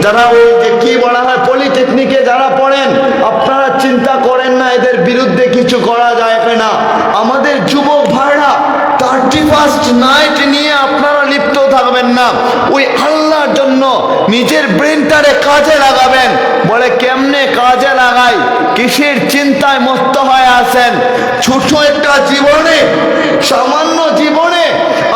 যারা ওই যে কি বলা হয় পলিটেকনিকে যারা পড়েন, আপনারা চিন্তা করেন না এদের বিরুদ্ধে কিছু করা যায় কিনা। আমাদের যুবক ভাইরা 31st নাইট নিয়ে আপনারা লিপ্ত থাকবেন না, ওই আল্লাহর জন্য নিজের ব্রেনটারে কাজে লাগাবেন। বলে কেমনে কাজে লাগাই, কিসের চিন্তায় মস্ত হয়ে আছেন। ছোট একটা জীবনে, সামান্য জীবনে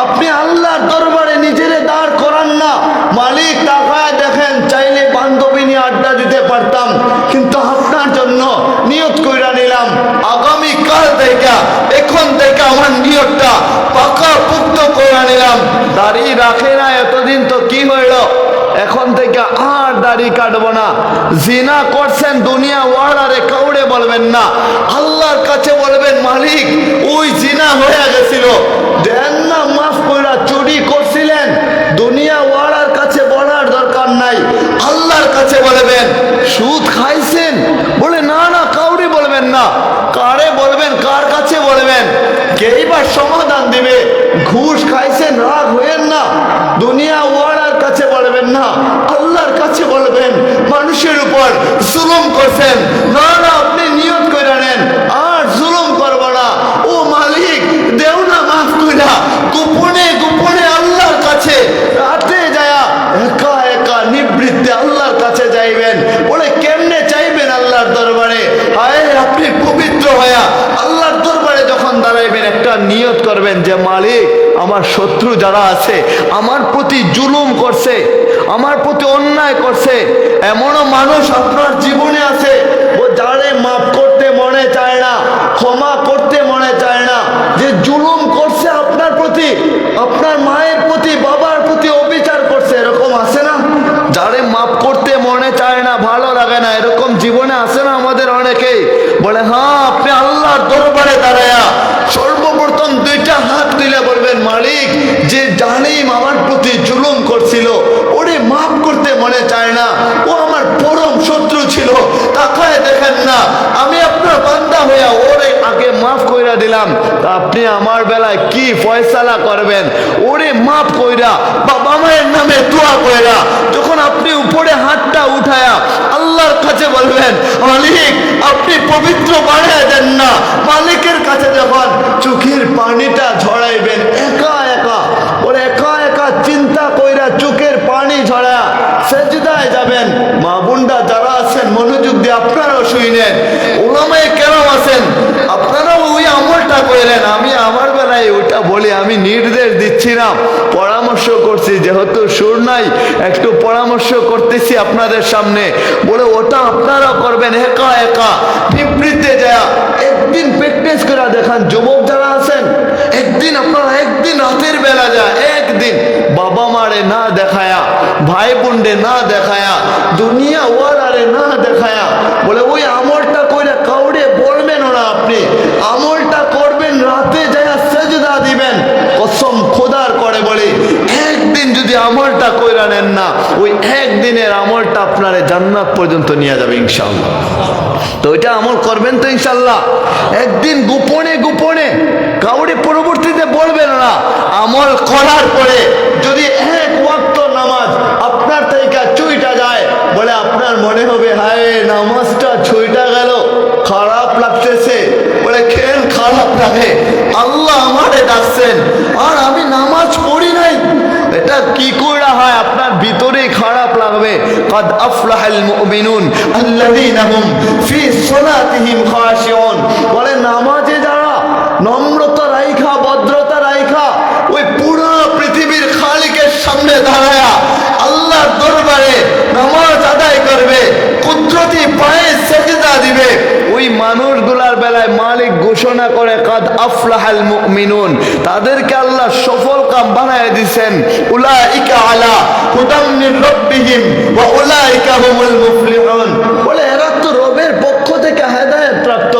আপনি আল্লাহর দরবারে নিজেরে দাঁড় করান না। মালিক তাকায় দেখেন, চাইলে বান্ধবী নিয়ে আড্ডা দিতে পারতাম, কিন্তু আপনার জন্য নিয়ত কইরা নিলাম আগামী কাল থেকে, এখন থেকে আমার নিয়তটা পাকা পুক্ত করে নিলাম। দাড়ি রাখে না এতদিন তো কি হইল, এখন থেকে আর দাড়ি কাটবো না। জিনা করছেন দুনিয়া ওয়ালারে কাউরে বলবেন না, আল্লাহর কাছে বলবেন মালিক ওই জিনা হয়ে গেছিল, দেন না মাফ কইরা। চুরি করছিলেন দুনিয়া ওয়ালার কাছে বলার দরকার নাই, আল্লাহর কাছে বলবেন। সুদ খাইছেন, বলে না না কাউরে বলবেন না। কারে বলবেন, কার কাছে বলবেন, কেইবার সমাধান দিবে। ঘুষ খাইছেন, রাগ হইেন না, দুনিয়া ওয়ালার কাছে বলবেন না, আল্লাহর কাছে বলবেন। মানুষের উপর জুলুম করছেন, না না আপনি নিয়ত করে নেন আর জুলুম করব না। ও মালিক দেও না মাফ কইরা। গোপনে গোপনে আল্লাহর কাছে রাতে যায়া একা একা নিবৃত্তে আল্লাহর কাছে যাইবেন। বলে কেমনে চাইবেন আল্লাহর দরবারে, হায় আপনি পবিত্র হয়া আল্লাহর দরবারে যখন দাঁড়াইবেন একটা নিয়ত করবেন যে মালিক আমার শত্রু যারা আছে, আমার প্রতি জুলুম করছে, আমার প্রতি অন্যায় করছে, এমনও মানুষ আপনার জীবনে আছে ও যারে মাফ করতে মনে চায় না, ক্ষমা করতে মনে চায় না, যে জুলুম করছে আপনার প্রতি, আপনার মায়ের প্রতি, বাবার প্রতি অবিচার করছে, এরকম আছে না? যারে মাফ করতে মনে চায় না, ভালো লাগে না, এরকম জীবনে আছে না আমাদের অনেকেই। বলে হ্যাঁ, আপনি আল্লাহর দরবারে দাঁড়ায়া সর্বপ্রথম দুইটা হাত তুলে বলবেন মালিক যে জালিম আমার প্রতি জুলুম করছিল ওরে মাফ করতে মনে চায় না, ও আমার পরম শত্রু ছিল, তাকায় দেখেন না আমি আপনার বান্দা হইয়া ওরে আগে মাফ কইরা দিলাম, তা আপনি আমার বেলায় কি ফয়সালা করবেন? ওরে মাফ কইরা বাবা মায়ের নামে দোয়া কইরা যখন আপনি উপরে হাতটা উঠায়া আল্লাহর কাছে বলবেন মালিক আপনি পবিত্র বানিয়ে দেন না, মালিকের কাছে যখন চোখের পানিটা ঝরাইবেন একা একা, ওর একা একা চিন্তা কইরা চোখের পানি ঝরা সেজদায় যাবেন। মা বোনরা যারা আছেন মনোযোগ দিয়ে আপনারাও শুনেন, ওলামায়ে কেরাম আছেন আপনারাও ওই আমলটা করেন। আমি আমার বেলায় ওটা বলি, আমি নির্দেশ দিচ্ছি না, পরামর্শ করছি, যেহেতু সুর নাই একটু পরামর্শ করতেছি আপনাদের সামনে। বলে ওটা আপনারা করবেন একা একা বিবৃতে যায়। একদিন প্র্যাকটিস করে দেখান, যুবক যারা আছেন একদিন আপনারা, একদিন রাতের বেলা যায়, একদিন বাবা মারে না দেখায়া, ভাই বোনরে না দেখায়া, দুনিয়া ওয়ালারে না দেখায়া, বলে ওই আমলটা কইরা কাউরে বলবেন না, আপনি আমলটা করবেন রাতে যায় সেজদা দিবেন। কসম খোদার করে বলি একদিন যদি আমলটা কইরা নেন না, ওই একদিনের আমলটা আপনারে জান্নাত পর্যন্ত নিয়ে যাবে ইনশাআল্লাহ। তো ওইটা আমল করবেন তো ইনশাআল্লাহ। একদিন গোপনে গোপনে কাউরে পরবর্তীতে বলবেন না, আমল করার পরে যদি এক ওয়াক্ত নামাজ আপনার থেকে চুইটা যায়, বলে আপনার মনে হবে হায় নামাজটা ছুইটা গেল, খারাপ লাগতেছে। বলে কেন খারাপ লাগে? আল্লাহ আমারে ডাকছেন আর আমি নামাজ পড়ি নাই, এটা কি করে হয়? আপনার ভিতরেই খারাপ লাগবে। قد أفلح المؤمنون الذين هم في صلاتهم خاشعون। বলে নামাজে যারা নম্রতা রাইখা, ভদ্রতা রাইখা ওই পুরো পৃথিবীর খালিকের সামনে দাঁড়ায়া আল্লাহর দরবারে নামাজ আদায় করবে, কুদরতি পায়ে সেজদা দিবে, ওই মানুষগুলার বেলায় মালিক ঘোষণা করে কাদ আফলাহাল মুমিনুন, তাদেরকে আল্লাহ সফল কাম বানায় দিবেন। উলাইকা আলা হুদাম মির রাব্বিহিম ওয়া উলাইকা হুমুল মুফলিহুন। বলে এরা তো রবের পক্ষ থেকে হেদায়েত প্রাপ্ত,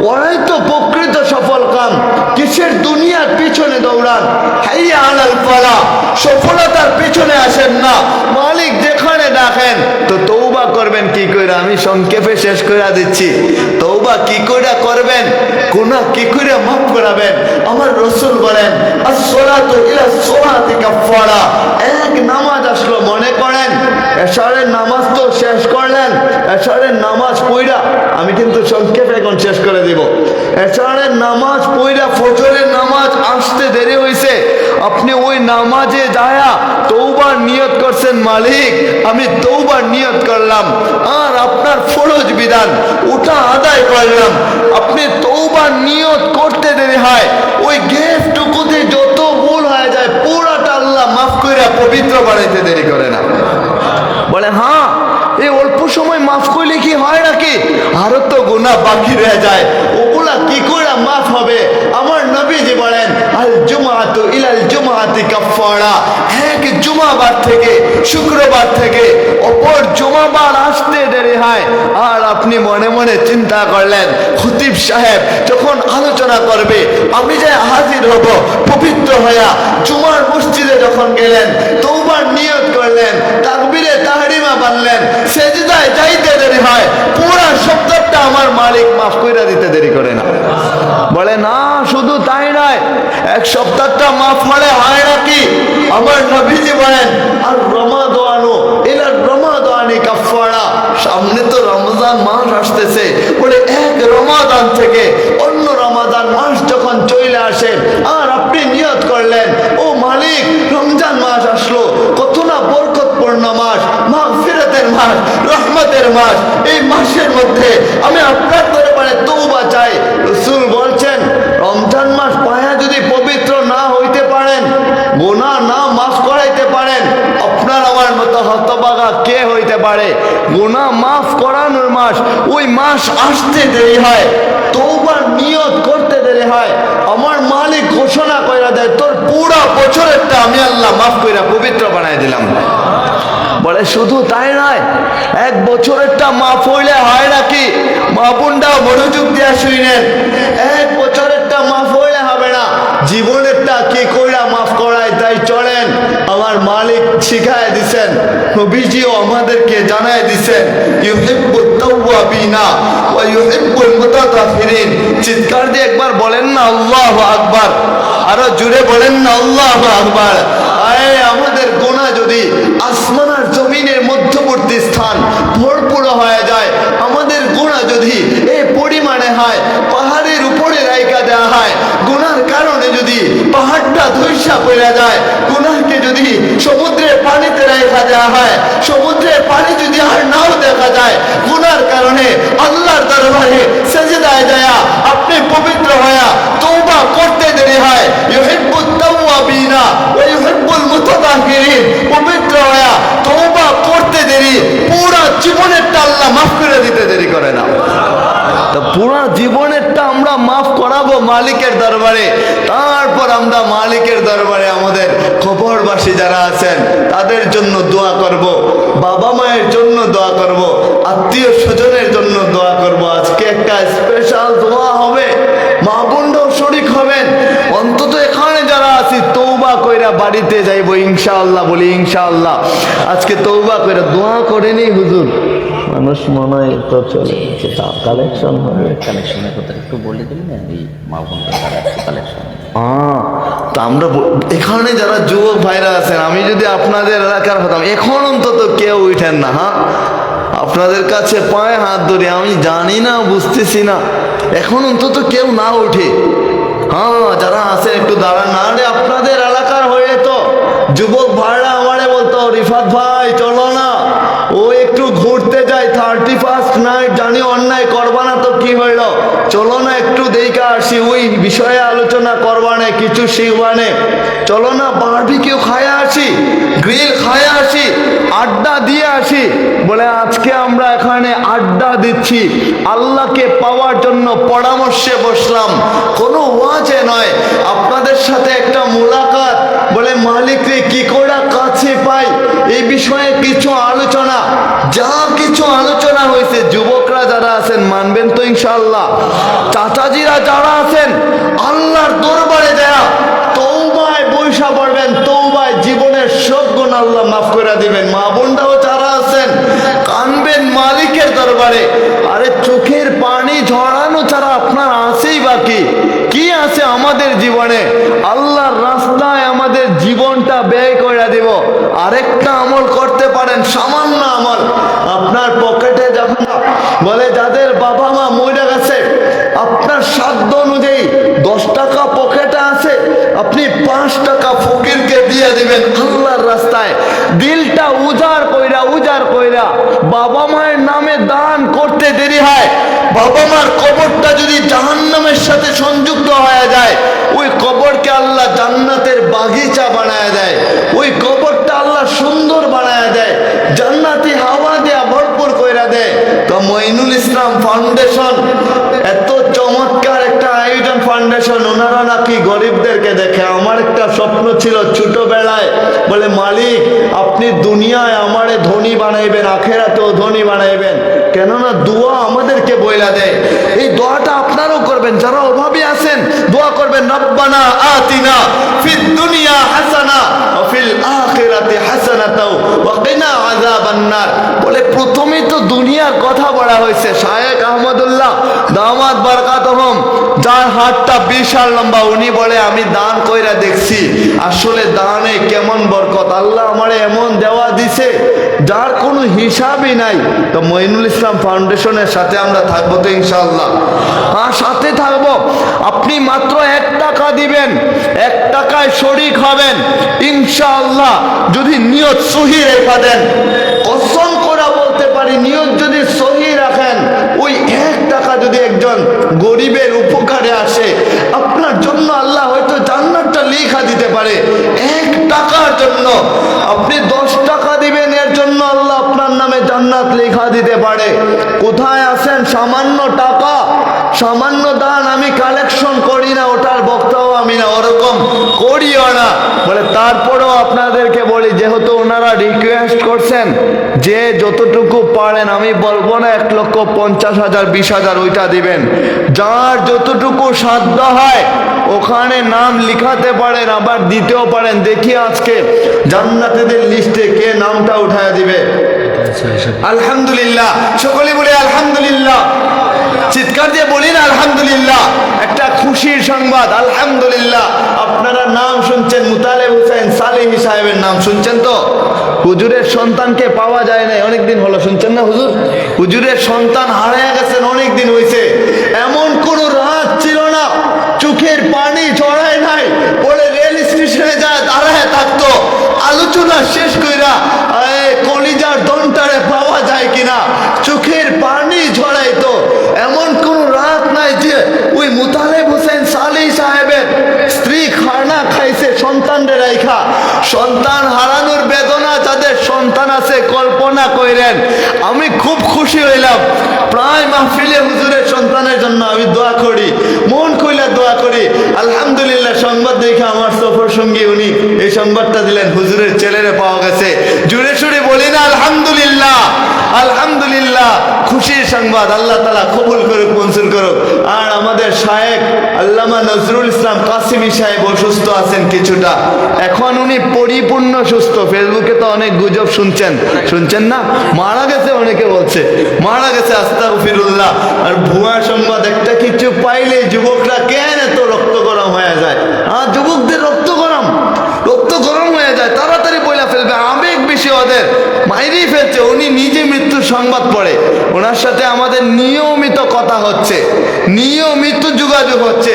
ওরাই তো প্রকৃত সফল কাম। কিসের দুনিয়ার পিছনে দৌড়ান? হাইয়া আলাল ফালাহ, সফলতার পিছনে আসেন না। মালিক যেখানে ডাকেন তো তওবা করবেন কি কইরা? আমি সংক্ষেপে শেষ করে দিচ্ছি। তওবা কি কইরা করবেন? গুনাহ কি কইরা মাফ করাবেন? আমার রাসূল বলেন আস-সালাতু ইলা সালাতি কাফারা। এক নামাজ আসলো মনে এশারের নামাজ তো শেষ করলেন, এশারের নামাজ পড়া, আমি কিন্তু সংক্ষেপে এখন শেষ করে দিব। এশারের নামাজ পড়া ফজরের নামাজ আসতে দেরি হয়েছে, আপনি ওই নামাজে যায়া তওবার নিয়ত করছেন, মালিক আমি তওবার নিয়ত করলাম, আর আপনার ফরজ বিধান ওটা আদায় করলাম। আপনি তওবার নিয়ত করতে দেরি হয়, ওই গেফটুকুতে যত ভুল হয়ে যায় পুরাটা আল্লাহ মাফ করে পবিত্র বানাইতে দেরি করে না। বলে হ্যাঁ, এই অল্প সময় মাফ করলে কি হয় নাকি? আরো তো গুনাহ বাকি রয়ে যায়, ওগুলা কি করে মাফ হবে? আমার নবীজি বলেন আল জুমাতু ইলাল জুমাতি কাফারা, এক জুমাবার থেকে শুক্রবার থেকে অপর জুমাবার আসতে দেরি হয়, আর আপনি মনে মনে চিন্তা করলেন খতিব সাহেব যখন আলোচনা করবে আমি যে হাজির হব পবিত্র হইয়া, জুমার মসজিদে যখন গেলেন তওবার নিয়ত করলেন, তাকবীরে তাহরিমা বানলেন, সেজদায় যাইতে দেরি হয়, পুরা সপ্তাহটা আমার মালিক মাফ কইরা দিতে দেরি করে না। বলে না, শুধু তাই নয়, এক সপ্তাহটা মাফ হলে হয় নাকি? আমার নবীজি বলেন আর রমাদানু ইলা রমাদানি কাফারা, সামনে তো রমজান মাস আসতেছে, বলে এক রমাদান থেকে অন্য রমাদান মাস যখন চলে আসে আর আপনি নিয়ত করলেন ও মালিক রমজান মাস আসলো, কত না বরকতপূর্ণ মাস, মাগফিরাতের মাস, রহমতের মাস, এই মাসের মধ্যে আমি আপনার দরবারে তওবা চাই। রাসূল বলছেন রমজান মাস পায়া যদি পবিত্র না হইতে পারেন, গুনাহ না মাফ করাইতে পারেন, আপনার আমার মতো হতভাগা কে হইতে পারে? গুনাহ মাফ করানোর মাস, ওই মাস আসতে দেরি হয়, তওবার নিয়ত করতে দেরি হয়, আমার মালিক ঘোষণা কইরা দেয় তোর পুরা বছরেরটা আমি আল্লাহ মাফ কইরা পবিত্র বানাই দিলাম। বলে শুধু তাই নয়, এক বছরেরটা মাফ হইলে হয় নাকি? মা বোনটা মনোযোগ দিয়া শুনেন, এক বছরেরটা মাফ হইলে হবে না, জীবনেরটা কি কইরা মাফ করায় তাই চলেন। আমার মালিক শিখায় দিছেন, নবীজিও আমাদেরকে জানায় দিছেন ইউহিব্বুত তাওয়াবিনা ওয়া ইউহিব্বুল মুতাতাহহিরিন। চিৎকার দিয়ে একবার বলেন না আল্লাহু আকবার, আরো জোরে বলেন না আল্লাহু আকবার। আয় আমাদের গুনাহ যদি আসমান আর জমিনের মধ্যবর্তী স্থান ভরপুর হয়ে যায়, আমাদের গুনাহ যদি এই পরিমাণে হয় পাহাড়ের উপরে রাইখা দেওয়া হয়, গুনার কারণে যদি পাহাড়টা ধৈর্যা পড়ে যায়, গুনাহকে যদি সমুদ্রের পানিতে রাইখা দেওয়া হয়, সমুদ্রের পানি যদি আর নাও দেখা যায়, গুনার কারণে আল্লাহর দরবারে সেজদায় যায় আপনি পবিত্র হয়া তওবা করতে দেরি হয়, ইউহিব্বুত তাওয়াবিনা ওয়া ইউহিব্বুল মুতাতাহহিরিন, পবিত্র হয়া তওবা করতে দেরি, পুরা জীবনেরটা আল্লাহ মাফ করে দিতে দেরি করে না। তো পুরা জীবনেরটা আমরা মাফ করাবো মালিকের দরবারে, তারপর আমরা মালিকের দরবারে আমাদের কবরবাসী যারা আছেন তাদের জন্য দোয়া করব, বাবা মায়ের জন্য দোয়া করব, আত্মীয় স্বজনের জন্য দোয়া করব। আজকে একটা স্পেশাল দোয়া হবে, মা বোনরাও শরীক হবেন, অন্তত এখানে যারা আছি তওবা কইরা বাড়িতে যাইবো ইনশাআল্লাহ, বলি ইনশাআল্লাহ। আজকে তওবা কইরা দোয়া করেনি হুজুর, মানুষ মনে হয় তো চলে গেছে, কালেকশন হবে, কালেকশনের কথা একটু বলে দিন না, এই মা বোনরা যারা আছে কালেকশন। তা আমরা এখানে যারা যুবক ভাইরা আছেন, আমি যদি আপনাদের এলাকার হতাম, এখন অন্তত কেউ উঠেন না, হ্যাঁ আপনাদের কাছে পায়ে হাত ধরে, আমি জানি না বুঝতেছি না, এখন অন্তত কেউ না উঠে, হ্যাঁ যারা আছেন একটু দাঁড়ান। না রে আপনাদের এলাকার হয়ে তো যুবক ভাইরা আমারে বলতো রিফাত ভাই চলো না, ও একটু ঘুরতে যাই, 31st নাইট, জানি অন্যায় করবা না তো কি হইল, চলো না একটু দেখা আসি, ওই বিষয়ে আলোচনা করবানে, কিছু শিখবানে, চলো না বারবিকিউ খায়া আসি, গ্রিল খায়া আসি, আড্ডা দিয়ে আসি। বলে আজকে আমরা এখানে আড্ডা দিচ্ছি, আল্লাহকে পাওয়ার জন্য পরামর্শে বসলাম, কোনো ওয়াজে নয়, আপনাদের সাথে একটা মুলাকাত, বলে মালিককে কি করে কাছে পাই, এই বিষয়ে কিছু আলোচনা, যা কিছু আলোচনা হয়েছে যুবকরা যারা আছেন মানবেন তো ইনশাআল্লাহ, চাচাজিরা যারা আছেন আল্লাহর দরবারে যারা তওবায় বৈশা পড়বেন, তওবায় জীবনের সব গুনাহ আল্লাহ মাফ করে দিবেন। মা বোনরাও যারা আছেন কানবেন মালিকের দরবারে, আরে চোখের পানি ঝরানো ছাড়া আপনার আছেই বাকি কি আছে আমাদের জীবনে? আল্লাহর রাস্তায় আমাদের জীবনটা ব্যয় করে দিব, আরেকটা আমল করতে পারেন সামান্য আমল আপনার পকেটে যাবে না। বলে যাদের বাবা মা মরে গেছে আপনার সাধ্য অনুযায়ী 10 টাকা পকেটে আছে, আপনি 5 টাকা ফকিরকে দিয়ে দিবেন আল্লাহর রাস্তায়। দিলটা উজাড় কইরা বাবা মায়ের নামে দান করতে দেরি হয়। বাবা মার কবরটা যদি জাহান্নামের সাথে সংযুক্ত হয়ে যায়, ওই কবরকে আল্লাহ জান্নাতের বাগিচা বানায় দেয়, ওই কবরটা আল্লাহ সুন্দর বানায় দেয়, জান্নাতি হাওয়া দেয়া ভরপুর কইরা দেয়। তো মঈনুল ইসলাম ফাউন্ডেশন এত চমৎকার একটা আয়োজন ফাউন্ডেশন, ওনারা নাকি গরিবদেরকে দেখে। আমার একটা স্বপ্ন ছিল ছোটবেলায়, বলে মালিক আপনি দুনিয়ায় আমারে ধনী বানাইবেন, আখেরাতেও ধনী বানাইবেন, কেননা দোয়া আমাদেরকে বইলা দেয়। এই দোয়াটা আপনারাও করবেন, যারা অভাবী আছেন দোয়া করবেন, রব্বানা আতিনা ফিদ দুনিয়া হাসানা ওয়া ফিল আখিরাতি হাসানাতাও ওয়া কিনা আযাবান নার। বলে প্রথমেই তো দুনিয়ার কথা বলা হয়েছে। শায়েখ আহমদুল্লাহ দামাত বারকাতুহুম, যার হাতটা বিশাল লম্বা, উনি বলে আমি দান কইরা দেখছি আসলে দানে কেমন বরকত, আল্লাহ আমারে এমন দেওয়া দিছে যার কোনো হিসাবই নাই। তো মঈনুল ইসলাম ফাউন্ডেশনের সাথে আমরা থাকবো তো ইনশাআল্লাহ? হ্যাঁ, সাথে থাকবো। আপনি মাত্র 1 টাকা দিবেন, 1 টাকায় শরীক হবেন ইনশাআল্লাহ, যদি নিয়ত সহি রেখা দেন। কসম করে বলতে পারি, নিয়ত যদি সহি রাখেন, ওই 1 টাকা যদি একজন গরিবের উপকারে আসে, আপনার জন্য আল্লাহ হয়তো জান্নাতটা লেখা দিতে পারে। 1 টাকার জন্য আপনি 10 টাকা দিবেন, এর জন্য আল্লাহ আপনার নামে জান্নাত লেখা দিতে পারে। কোথায় আছেন? সামান্য টাকা, সামান্য দান আমি কালেকশন করি না, ওটার বক্তাও আমি না, ওরকম করিও না। বলে তারপরেও আপনাদেরকে বলি, যেহেতু ওনারা রিকোয়েস্ট করছেন যে যতটুকু পারেন, আমি বলবো না 1,50,000 20,000 ওইটা দিবেন, যার যতটুকু সাধ্য হয় ওখানে নাম লিখাতে পারেন, আবার দিতেও পারেন। দেখি আজকে জান্নাতীদের লিস্টে কে নামটা উঠায় দিবে। আলহামদুলিল্লাহ, সকলে বলে আলহামদুলিল্লাহ, চিৎকার দিয়ে বলি না আলহামদুলিল্লাহ। একটা খুশির সংবাদ, আলহামদুলিল্লাহ। আপনারা নাম শুনছেন, মুতালেব হোসেন সালেহী সাহেবের নাম শুনছেন তো? হুজুরের সন্তানকে পাওয়া যায় না, অনেকদিন হলো, শুনছেন না হুজুর? হুজুরের সন্তান হারিয়ে গেছেন, অনেকদিন হয়েছে। এমন কোন রাত ছিল না চোখের পানি ঝরায় নাই, বলে রেল স্টেশনে যায় দাঁড়ায় থাকতো, আলোচনা শেষ কইরা কলিজার দন্টারে পাওয়া যায় কিনা চোখের পানি ঝরাইতো। এমন কোন রাত নাই যে ওই মুতালেব হোসেন সালেহী সাহেবের স্ত্রী খানা খাইছে সন্তানদের রাইখা। সন্তান হারানোর বেদনা যাদের সন্তান আছে কল্পনা কইরেন। আমি খুব খুশি হইলাম, প্রায় মাহফিলে হুজুরের সন্তানের জন্য আমি দোয়া করি, মন কইলা দোয়া করি। আলহামদুলিল্লাহ, সংবাদ দেখে আমার সফর সঙ্গী উনি এই সংবাদটা দিলেন, হুজুরের ছেলেরে পাওয়া গেছে। জুড়ে সুরে বলি না আলহামদুলিল্লাহ, আলহামদুলিল্লাহ। খুশির সংবাদ, আল্লাহ তাআলা কবুল করুক, মঞ্জুর করুক। আর আমাদের শায়েখ আল্লামা নজরুল ইসলাম কাসিমি সাহেব অসুস্থ আছেন কিছুটা, এখন উনি পরিপূর্ণ সুস্থ। ফেসবুকে তো অনেক গুজব শুনছেন না, মারা গেছে, অনেকে বলছে মারা গেছে, আস্তাগফিরুল্লাহ। আর ভুয়া সংবাদ একটা কিছু পাইলে যুবকরা কেন এত রক্ত গরম হয়ে যায়? যুবকদের রক্ত গরম হয়ে যায়, তাড়াতাড়ি বইলা ফেলবে, আবেগ বেশি ওদের, মাইরেই ফেলছে। উনি নিজে মৃত্যুর সংবাদ পড়ে, ওনার সাথে আমাদের নিয়মিত কথা হচ্ছে, নিয়মিত যোগাযোগ হচ্ছে।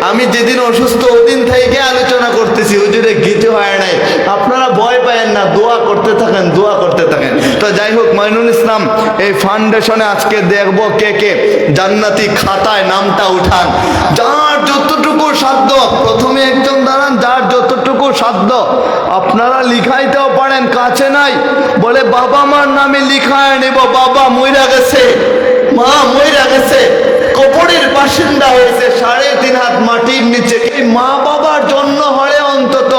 আমি যেদিন অসুস্থ ওদিন থেকে আলোচনা করতেছি, হুজুরে গীতে হয় নাই। আপনারা ভয় পায়েন না, দোয়া করতে থাকেন, দোয়া করতে থাকেন। তো যাই হোক, মঈনুল ইসলাম এই ফাউন্ডেশনে আজকে দেখবো কে কে জান্নাতি খাতায় নামটা উঠান। যার যতটুকু সাধ্য, প্রথমে একজন দাঁড়ান, যার যতটুকু সাধ্য। আপনারা লিখাইতেও পারেন, কাছে নাই, বলে বাবা মার নামে লিখায় নেব, বাবা মইরা গেছে, মা মইরা গেছে, কবরের বাসিন্দা হয়েছে, 3.5 হাত মাটির নিচে। এই মা বাবার জন্য হয় অন্তত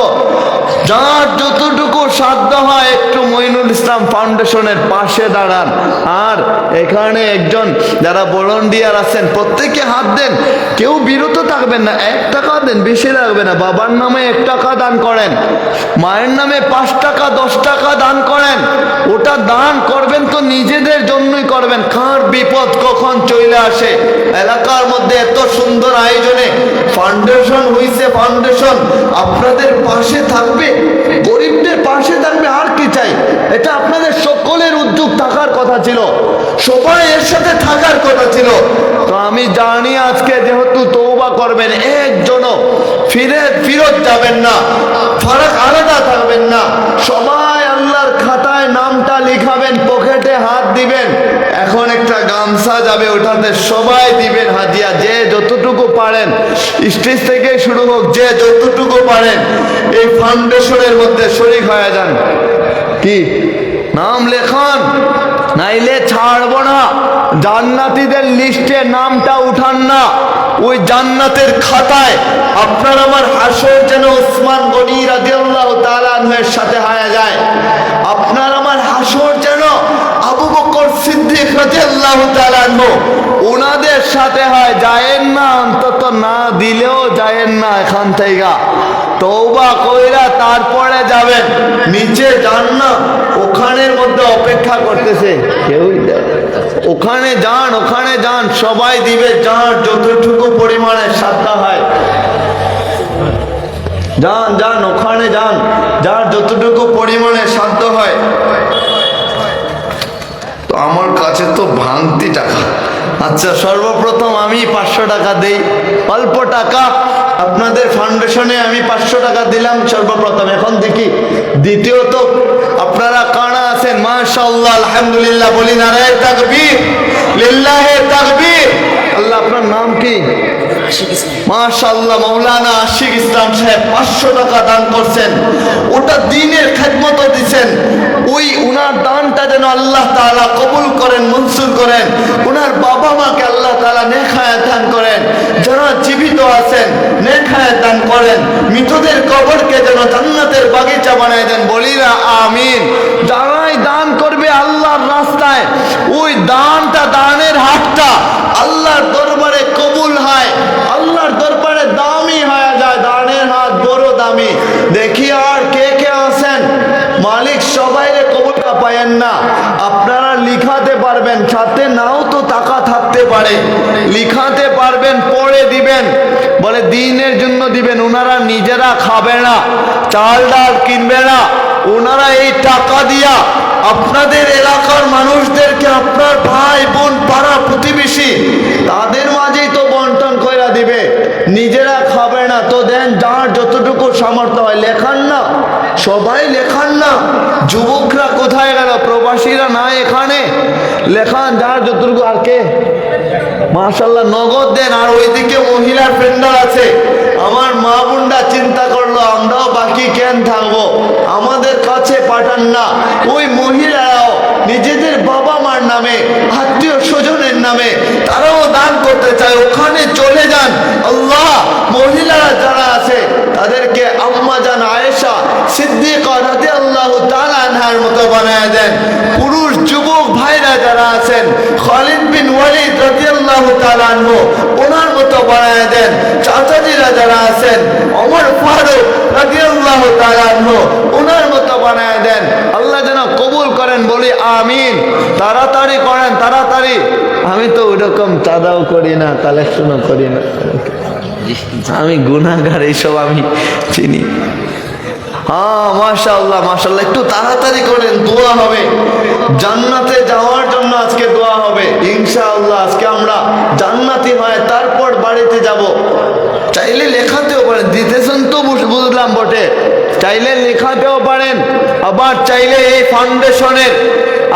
যার যতটুকু সাধ্য হয় একটু মঈনুল ইসলাম ফাউন্ডেশনের পাশে দাঁড়ান। আর এখানে একজন যারা ভলান্টিয়ার আছেন প্রত্যেকে হাত দেন, কেউ বিরত থাকবেন না। 1 টাকা দেন, বেশি লাগবে না। বাবার নামে 1 টাকা দান করেন, মায়ের নামে 5 টাকা 10 টাকা দান করেন। ওটা দান করবেন তো নিজেদের জন্যই করবেন, কার বিপদ কখন চলে আসে। এলাকার মধ্যে এত সুন্দর আয়োজনে ফাউন্ডেশন হইছে, ফাউন্ডেশন আপনাদের পাশে থাকবে, গরিবদের পাশে থাকবে, আর কি চাই। এটা আপনাদের সকলের উদ্যোগ থাকার কথা ছিল, সবাই এর সাথে থাকার কথা ছিল। তো আমি জানি আজকে যেহেতু তওবা করবেন, একজনও ফিরত যাবেন না, ফারাক আলাদা থাকবেন না, সবাই আল্লাহর খাতায় নামটা লিখাবেন, পকেটে হাত দিবেন। এখন একটা গামছা যাবে, ওটাতে সবাই দিবেন হাদিয়া, যে যতটুকু পারেন, স্টেজ থেকে শুরু হোক, যে যতটুকু পারেন এই ফাউন্ডেশনের মধ্যে শরীক হয়ে যান। কি নাম লেখান, নাইলে ছাড়বো না। জান্নাতীদের লিস্টে নামটা উঠান না, ওই জান্নাতের খাতায় আপনার আমার হাসর যেন উসমান গনি রাদিয়াল্লাহু তাআলা আনহুর সাথে হয়ে যায়। আপনার আমার হাসর যেন আবু বকর সিদ্দিক রাদিয়াল্লাহু তাআলা আনহু ওনাদের সাথে হয়। যায়েন না, অন্তত না দিলেও যায়েন না এখান থেকে, তওবা কইরা তারপরে যাবেন। নিচে যান না, ওখানের মধ্যে অপেক্ষা করতেছে, কেউই ওখানে যান, ওখানে যান, সবাই দিবে যার যতটুকু পরিমাণে সাধ্যা হয়। যান যান, ওখানে যান, যার যতটুকু পরিমাণে সাধ্য হয়। তো আমার কাছে তো ভাঙতি টাকা। আচ্ছা, সর্বপ্রথম আমি 500 টাকা দেই, অল্প টাকা। আপনাদের ফাউন্ডেশনে আমি 500 টাকা দিলাম সর্বপ্রথম। এখন দেখি দ্বিতীয়ত আপনারা কারা আছেন, মাশাআল্লাহ, আলহামদুলিল্লাহ, বলি নারায়ে তাকবীর, লিল্লাহে তাকবীর। আল্লাহ, আপনার নাম কি? মাশাআল্লাহ, মাওলানা আশিক ইসলাম সাহেব 500 টাকা দান করছেন। ওটা দ্বীনের খেদমত দিচ্ছেন। ওই উনার দানটা যেন আল্লাহ তাআলা কবুল করেন, মঞ্জুর করেন। উনার বাবা মাকে আল্লাহ তাআলা নেক হায়াত দান করেন। যারা জীবিত আছেন নেক হায়াত দান করেন। মৃতদের কবরকে যেন জান্নাতের বাগিচা বানায় দেন, বলি না আমিন। যারাই দান করবে আল্লাহর রাস্তায়, ওই দানটা, দানের হাতটা আল্লাহর দরবারে কবুল হয়, আল্লাহর দরবারে দামি হয়ে যায়। দানের হাত বড় দামি। দেখি আর কে কে আছেন। মালিক সবাইরে কবুলটা পায়েন না। আপনারা লিখাতে পারবেন, সাথে নাও তো টাকা থাকতে পারে, লিখাতে পারবেন, পরে দিবেন। বলে দিনের জন্য দিবেন। ওনারা নিজেরা খাবে না, চাল ডাল কিনবে না, ওনারা এই টাকা দিয়া আপনাদের এলাকার মানুষদেরকে, আপনার ভাই বোন, পাড়া প্রতিবেশী, তাদের মাঝেই তো বন্টন কইরা দিবে, নিজেরা খাবে না। তো দেন যার যতটুকু সামর্থ্য হয়। লেখান না, সবাই লেখান না। যুবকরা কোথায় গেল? প্রবাসীরা না এখানে? লেখান যার যতটুকু। আর কে? মাশাআল্লাহ, নগদ দেন। আর ওইদিকে মহিলার পেন্ডাল আছে। আমার মা বোনরা চিন্তা করলো, আমরাও বাকি কেন থাকবো, আমাদের কাছে পাঠান না। ওই মহিলারাও নিজেদের বাবা মার নামে, আত্মীয় স্বজনের নামে তারাও দান করতে চায়, ওখানে চলে যান। আল্লাহ, মহিলারা যারা আছে তাদেরকে আম্মা জান আয়েশা সিদ্দিকা রাদিয়াল্লাহু তাআলা আনহার মতো বানায় দেন। পুরুষ যুবক ভাইরা যারা আছেন, খালিদ বিন ওয়ালিদ রাদিয়াল্লাহু তাআলা আনহু ওনার মতো বানায় দেন। চাচাজিরা যারা আছেন, ওমর ফারুক রাদিয়াল্লাহু তাআলা আনহু ওনার মতো বানায় দেন। আল্লাহ যেন কবুল করেন, বলি আমিন। তাড়াতাড়ি করেন, তাড়াতাড়ি। আমি তো ওইরকম চাঁদাও করি না, কালেকশনও করি না, আমি গুনাহগার, এইসব আমি চিনি। হ্যাঁ, মাশাআল্লাহ, মাশাআল্লাহ, একটু তাড়াতাড়ি করেন, দোয়া হবে। জান্নাতে যাওয়ার জন্য আজকে দোয়া হবে ইনশাআল্লাহ। আজকে আমরা জান্নাতি হয়ে তারপর বাড়িতে যাব। চাইলে লেখাতেও পারেন, দিতেছেন তো বুঝলাম বটে, চাইলে লেখাতেও পারেন। আবার চাইলে এই ফাউন্ডেশনের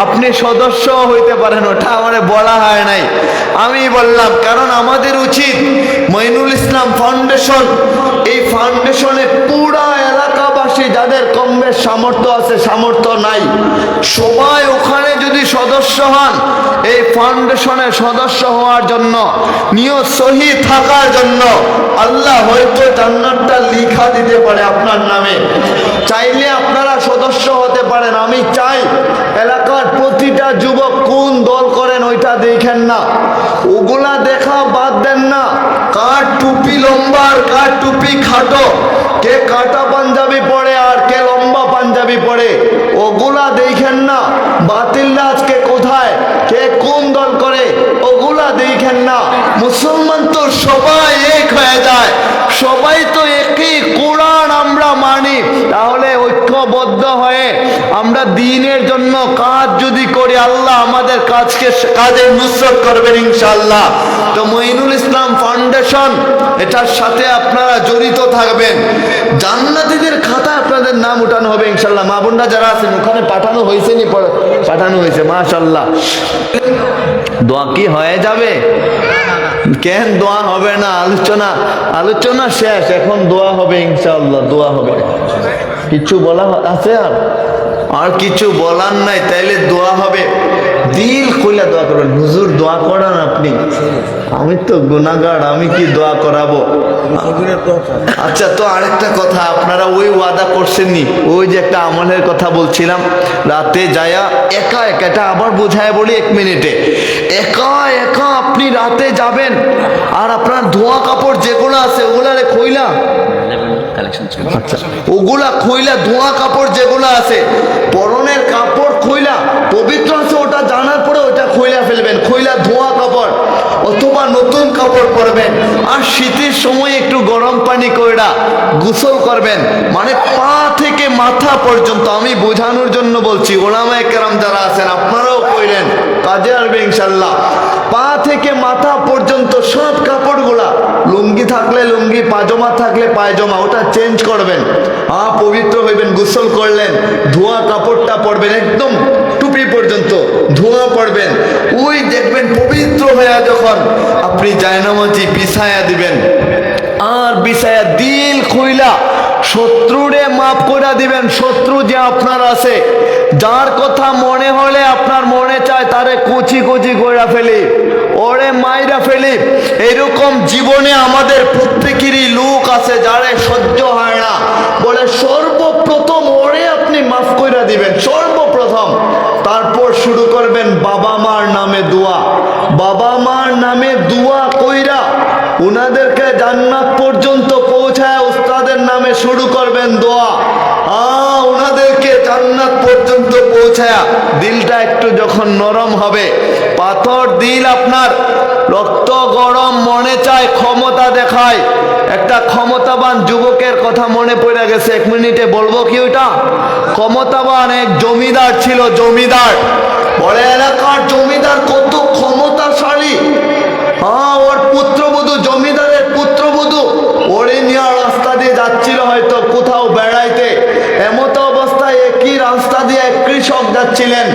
আপনি সদস্য হইতে পারেন, ওটা আমার বলা হয় নাই, আমি বললাম। কারণ আমাদের উচিত মঈনুল ইসলাম ফাউন্ডেশন, এই ফাউন্ডেশনে পুরা এলাকাবাসী যাদের কম বেশ সামর্থ্য আছে, সামর্থ্য নাই, সবাই ওখানে যদি সদস্য হন, এই ফাউন্ডেশনের সদস্য হওয়ার জন্য, নিয়ত সহি থাকার জন্য, আল্লাহ হয়তো জান্নাতটা লিখা দিতে পারে আপনার নামে। চাইলে আপনারা সদস্য হতে পারেন। আমি চাই এলাকার প্রতিটা যুবক কোন দল করেন ওইটা দেখেন না, ওগুলা দেখা বাদ দেন না। কার টুপি লম্বা আর কার টুপি খাটো, কে কাটা পাঞ্জাবি পরে আর কে লম্বা পাঞ্জাবি পরে, ওগুলা দেখেন না। বাতিলরা আজকে কোথায়, কে কোন দল করে, ওগুলা দেখেন না। মুসলমান তো সবাই এক হয়ে যায়, সবাই তো একই কোরআন আমরা মানি। তাহলে ঐক্যবদ্ধ হয়ে আমরা দ্বীনের জন্য কাজ যদি করি, আল্লাহ আমাদের কাজে নুসরত করবেন ইনশাআল্লাহ। তো মঈনুল ইসলাম ফাউন্ডেশন, এটার সাথে আপনারা জড়িত থাকবেন। জান্নাতীদের খাতায় আপনাদের নাম উঠানো হবে ইনশাআল্লাহ। মা বোনরা যারা আছেন ওখানে পাঠানো হয়েছে নি? পাঠানো হয়েছে, মাশাআল্লাহ। দোয়া কি হয়ে যাবে? কেন দোয়া হবে না? আলোচনা শেষ, এখন দোয়া হবে ইনশাআল্লাহ। দোয়া হবে। কিছু বলা আছে? আর কিছু বলার নাই, তাইলে দোয়া হবে। দিল খুলে দোয়া করবেন। হুজুর দোয়া করান আপনি, আমি তো গুনাহগার, আমি কি দোয়া করাবো? আচ্ছা, তো আরেকটা কথা, আপনারা ওই ওয়াদা করছেননি, ওই যে একটা আমলের কথা বলছিলাম, রাতে যায়া একা একা, এটা আবার বোঝায় বলি 1 মিনিটে, একা একা আপনি রাতে যাবেন, আর আপনার ধোয়া কাপড় যেগুলো আছে ওগুলারে খইলা, আচ্ছা ওগুলা খইলা, ধোয়া কাপড় যেগুলো আছে, পরনের কাপড় খইলা, পবিত্র আছে ওটা জানার পরে ওটা খইলা ফেলবেন, খইলা ধোয়া কাপড় অথবা নতুন কাপড় পরবেন। আর শীতের সময় একটু গরম পানি কইরা গোসল করবেন, মানে পা থেকে মাথা পর্যন্ত। আমি বোঝানোর জন্য বলছি, ওলামায়ে কেরাম যারা আছেন আপনারাও কইলেন, কাজে আসবে ইনশাআল্লাহ। পা থেকে মাথা পর্যন্ত সব কাপড়গুলা, লুঙ্গি থাকলে লুঙ্গি, পায়জামা থাকলে পায়জামা, ওটা চেঞ্জ করবেন। পবিত্র হইবেন, গোসল করলেন, ধোয়া কাপড়টা পরবেন, একদম টুপি পর্যন্ত ধোয়া পড়বেন। ওই দেখবেন পবিত্র হয়ে যখন আপনি জায়নামাজি বিছায়া দিবেন, আর বিছায়া দিল খুইলা শত্রুরে মাফ করে দিবেন। শত্রু যে আপনার আছে, যার কথা মনে হলে আপনার মনে চায় তারে কুচি কুচি কইরা ফেলি, ওরে মাইরা ফেলি। এরকম জীবনে আমাদের প্রত্যেকেরই লোক আছে যারে সহ্য হয় না, বলে সর্বপ্রথম ওরে আপনি মাফ কইরা দিবেন সর্বপ্রথম। তারপর শুরু করবেন বাবা মার নামে দোয়া, বাবা মার নামে দোয়া কইরা উনাদেরকে জান্নাত পর্যন্ত পৌঁছায় উস্তাদের নামে শুরু করবেন দোয়া। উনাদেরকে জান্নাত পর্যন্ত পৌঁছায়া দিলটা একটু যখন নরম হবে, পাথর দিল আপনার, রক্ত গরম, মনে চায় ক্ষমতা দেখায়। একটা ক্ষমতাবান যুবকের কথা মনে পড়ে গেছে, 1 মিনিটে বলবো কি ওইটা? ক্ষমতাবান এক জমিদার ছিল, জমিদার, বড় এলাকার জমিদার, কত ক্ষমতাশালী। ওর পুত্রবধূ, জমিদারের পুত্রবধূ, ওরে নিয়ে রাস্তা দিয়ে যাচ্ছিল হয়তো কোথাও বেড়াইতে। এমত অবস্থায় একই রাস্তা দিয়ে এক কৃষক যাচ্ছিলেন,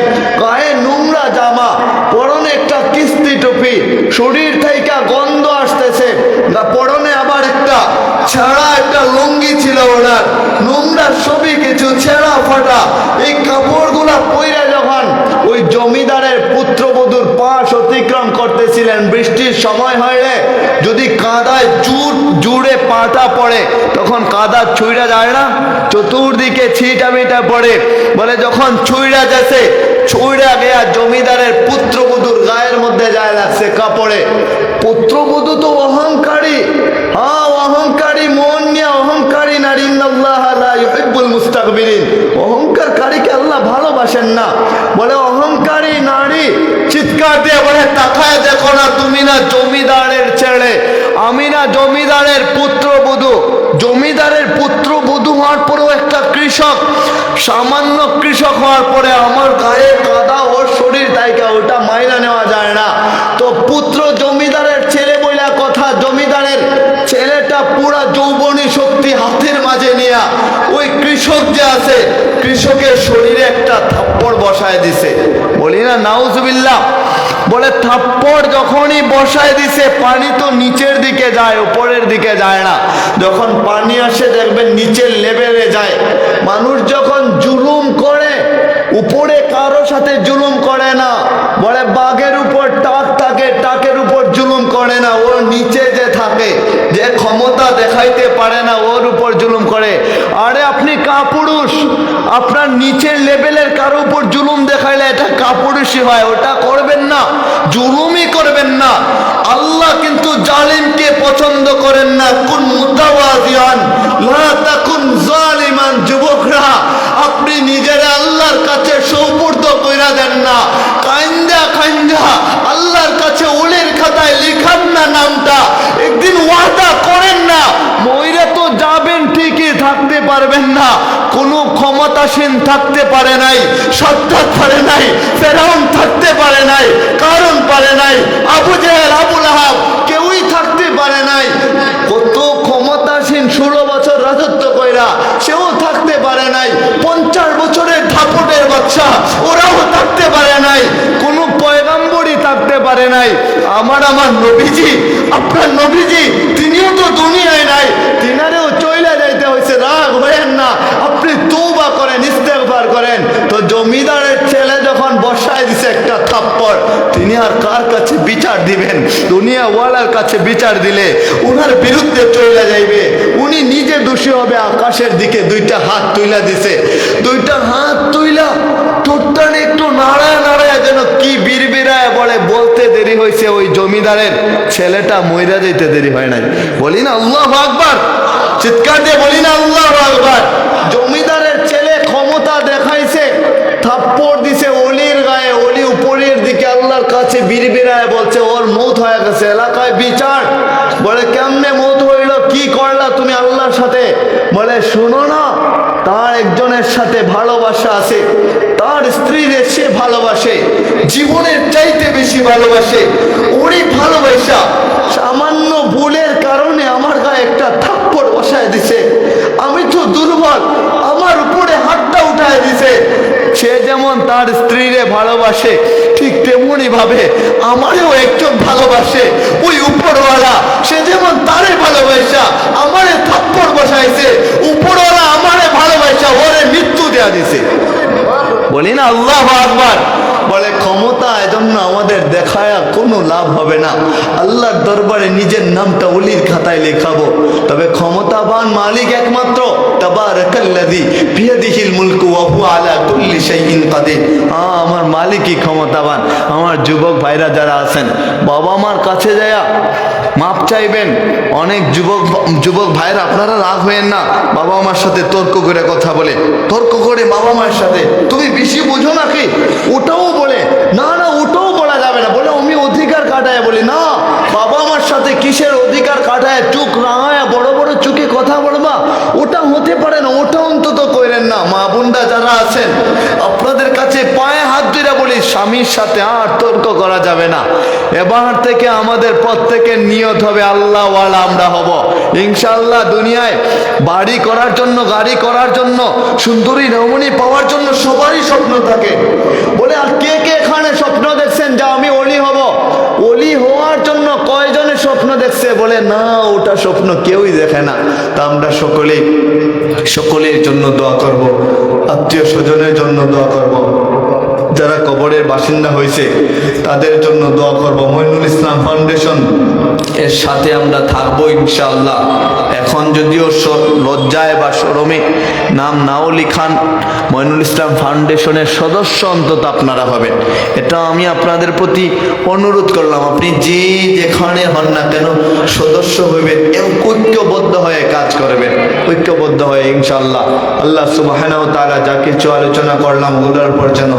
গায়ে নোংরা জামা, পরনে একটা কিস্তি টুপি, শরীর থেকে গন্ধ আসতেছে, পরনে আবার একটা ছেঁড়া একটা লুঙ্গি ছিল, ওনার নোংরা সবই কিছু ছেঁড়া ফাটা। এই কাপড়গুলা পইরা যখন ওই জমিদারের পুত্রবধূর পাশ অতিক্রম করতেছিলেন, বৃষ্টির সময় হলে যদি কাদায় জুড়ে পাটা পড়ে, তখন কাদা ছুঁড়া যায় না, চতুর্দিকে ছিটা মিটা পড়ে, বলে যখন ছুঁড়া যাচ্ছে, ছুঁড়া গিয়া জমিদারের পুত্রবধূর গায়ের মধ্যে যায় লাগছে কাপড়ে। পুত্রবধূ তো অহংকারী, অহংকারী মন নিয়ে অহংকারী নারী, ইন্নাল্লাহ লা ইউহিব্বুল মুস্তাকবিরিন, অহংকারকারীকে আল্লাহ ভালোবাসেন না। বলে অহংকারী নারী চিৎকার দিয়ে বলে, তাকায় দেখো না, তুমি না জমিদারের ছেলে, আমি না জমিদারের পুত্রবধূ। জমিদারের পুত্রবধূ হওয়ার পরেও একটা কৃষক, সামান্য কৃষক হওয়ার পরে আমার গায়ে কাদা, ওর শরীর তাইকা, ওটা মাইনা নেওয়া যায় না। তো পুত্র জমিদারের ছেলে বলে কথা, জমিদারের ছেলেটা পুরা যৌবনী শক্তি হাতের মাঝে নিয়ে ওই কৃষক যে আছে, কৃষকের শরীরে একটা থাপ্পড় বসায় দিছে। বলি না নাউজুবিল্লাহ। বলে থাপ্পড় যখনই বসায় দিছে, পানি তো নিচের দিকে যায়, উপরের দিকে যায় না। যখন পানি আসে দেখবেন নিচের লেভেলে যায়। মানুষ যখন জুলুম করে, উপরে কারো সাথে জুলুম করে না। বলে বাঘের উপর টাক থাকে, টাকের উপর জুলুম করে না, ওর নিচে যে থাকে, যে ক্ষমতা দেখাইতে পারে না, ওর উপর জুলুম করে। আরে আপনি কাপুরুষ, আপনার নিচের লেভেলের কারো উপর জুলুম দেখাইলে এটা কাপুরুষই হয়, ওটা করবেন না, জুলুমই করবেন না। আল্লাহ কিন্তু জালিমকে পছন্দ করেন না। কুন মুতাওয়াজিয়ান লা তাকুন জালিমান। যুবকরা, আপনি নিজের আল্লাহর কাছে সুপুর্দ কইরা দেন না, কাইন্দা কাইন্দা আল্লাহর কাছে উলের খাতায় লিখান না নামটা, একদিন ওয়াদা করেন না, মইরা তো যাবেন ঠিকই থাকতে পারবেন না, কোনো ক্ষমতাসীন থাকতে পারে নাই, সত্তা পারে নাই, ফেরাউন থাকতে পারে নাই, কারণ পারে নাই, আবু জেহেল, আবু লাহাব কেউই থাকতে পারে নাই। কত ক্ষমতাসীন 16 বছর রাজত্ব কইরা সেও থাকতে পারে নাই। 50 বছরের ধাপটের বাচ্চা ওরাও থাকতে পারে নাই। কোনো পয়গাম্বরই থাকতে পারে নাই। আমার নবীজি, আপনার নবীজি, তিনিও তো দুনিয়ায় নাই, তিনারেও চইলা যাইতে হয়েছে। রাগ হয়েন না, আপনি তওবা করেন, ইস্তেগফার করেন। তো জমিদারের ছেলে যখন বসায় দিছে একটা থাপ্পড়, তিনি আর কার কাছে বিচার দিবেন? দুনিয়াওয়ালার কাছে বিচার দিলে উনার বিরুদ্ধে চইলা যাইবে, উনি নিজে দোষী হবে। আকাশের দিকে 2টা হাত তুইলা দিছে, 2টা হাত তুইলা ঠোঁটটা একটু নাড়ায় নাড়ায় যেন কি বিড়বিড়ায় বলে, বলতে দেরি হয়েছে, ওই জমিদারের ছেলেটা মইরা যেতে দেরি হয় নাই। বলি না আল্লাহু আকবার, চিৎকার দিয়ে বলি না আল্লাহু আকবার। জমিদারের ছেলে ক্ষমতা দেখাইছে, থাপ্পড় দিছে অলির গায়ে, অলি উপরের দিকে আল্লাহর কাছে বিড়বিড়ায় বলছে ওর মৌত হয়ে গেছে। এলাকায় বিচার, বলে কেমনে মৌত হইল, কি করলা তুমি আল্লাহর সাথে? বলে শুনো না, তার একজনের সাথে ভালোবাসা আছে, তার স্ত্রীর সে ভালোবাসে, জীবনের চাইতে বেশি ভালোবাসে। ওরই ভালোবাসা সামান্য ভুলের কারণে আমার গায়ে একটা থাপ্পড় বসায় দিছে। আমি তো দুর্বল, আমার উপরে হাতটা উঠায় দিছে। সে যেমন তার স্ত্রীরে ভালোবাসে, ঠিক তেমনি ভাবে আমারেও একজন ভালোবাসে, ওই উপরওয়ালা। সে যেমন তারে ভালোবাসা আমারে থাপ্পড় বসাইছে, উপরওয়ালা আমারে ভালোবাসা ওরে মৃত্যু দেয়া দিছে। বলি না আল্লাহু আকবার। বলে ক্ষমতা এজন্য আমাদের দেখায় কোনো লাভ হবে না। আল্লাহর দরবারে নিজের নামটা ওলির খাতায় লেখাবো। তবে ক্ষমতাবান মালিক একমাত্র, তাবারাকাল্লাযী বিয়াদিহিল মুলকু ওয়া হুয়া আলা কুল্লি শাইইন কাদির। আমার মালিকই ক্ষমতাবান। আমার যুবক ভাইরা যারা আছেন, বাবা মার কাছে যায়া মাপ চাইবেন। অনেক যুবক ভাইরা আপনারা রাগ হয়েন না, বাবা মার সাথে তর্ক করে কথা বলে, তর্ক করে বাবা মায়ের সাথে, তুমি বেশি বুঝো নাকি? ওটাও বলে না, না ওটাও বলা যাবে না। বলে আমি অধিকার কাটায়, বলি না, বাবা মার সাথে কিসের অধিকার কাটায়? চোখ রাঙায় বড় বড় চোখে কথা বলবা, ওটা হতে পারে না, ওটা অন্তত কইরেন না। মা বোনরা যারা আছেন, আপনাদের কাছে পায়ে হাত ধরে বলি, স্বামীর সাথে আর তর্ক করা যাবে না। এবার থেকে আমাদের প্রত্যেকের নিয়ত হবে আল্লাহওয়ালা আমরা হব ইনশাআল্লাহ। দুনিয়ায় বাড়ি করার জন্য, গাড়ি করার জন্য, সুন্দরী রমণী পাওয়ার জন্য সবারই স্বপ্ন থাকে। বলে আর কে কে এখানে স্বপ্ন দেখছেন যে আমি ওলি হব? ওলি হওয়ার জন্য কয়জনের স্বপ্ন দেখছে? বলে না, ওটা স্বপ্ন কেউই দেখে না। তা আমরা সকলের জন্য দোয়া করব, আত্মীয় স্বজনের জন্য দোয়া করব, যারা কবরের বাসিন্দা হয়েছে তাদের জন্য দোয়া করব। মইনুল ইসলাম ফাউন্ডেশন এর সাথে আমরা থাকবো ইনশাআল্লাহ। এখন যদিও লজ্জায় বা শরমে নাম নাও লিখান, মইনুল ইসলাম ফাউন্ডেশনের সদস্য অন্তত আপনারা হবেন, এটা আমি আপনাদের প্রতি অনুরোধ করলাম। আপনি যেখানে হন না কেন সদস্য হইবেন, ঐক্যবদ্ধ হয়ে কাজ করবেন, ঐক্যবদ্ধ হয়ে ইনশাআল্লাহ। আল্লাহ সুবহানাহু ওয়া তাআলা যা কিছু আলোচনা করলাম ওগুলোর পর যেন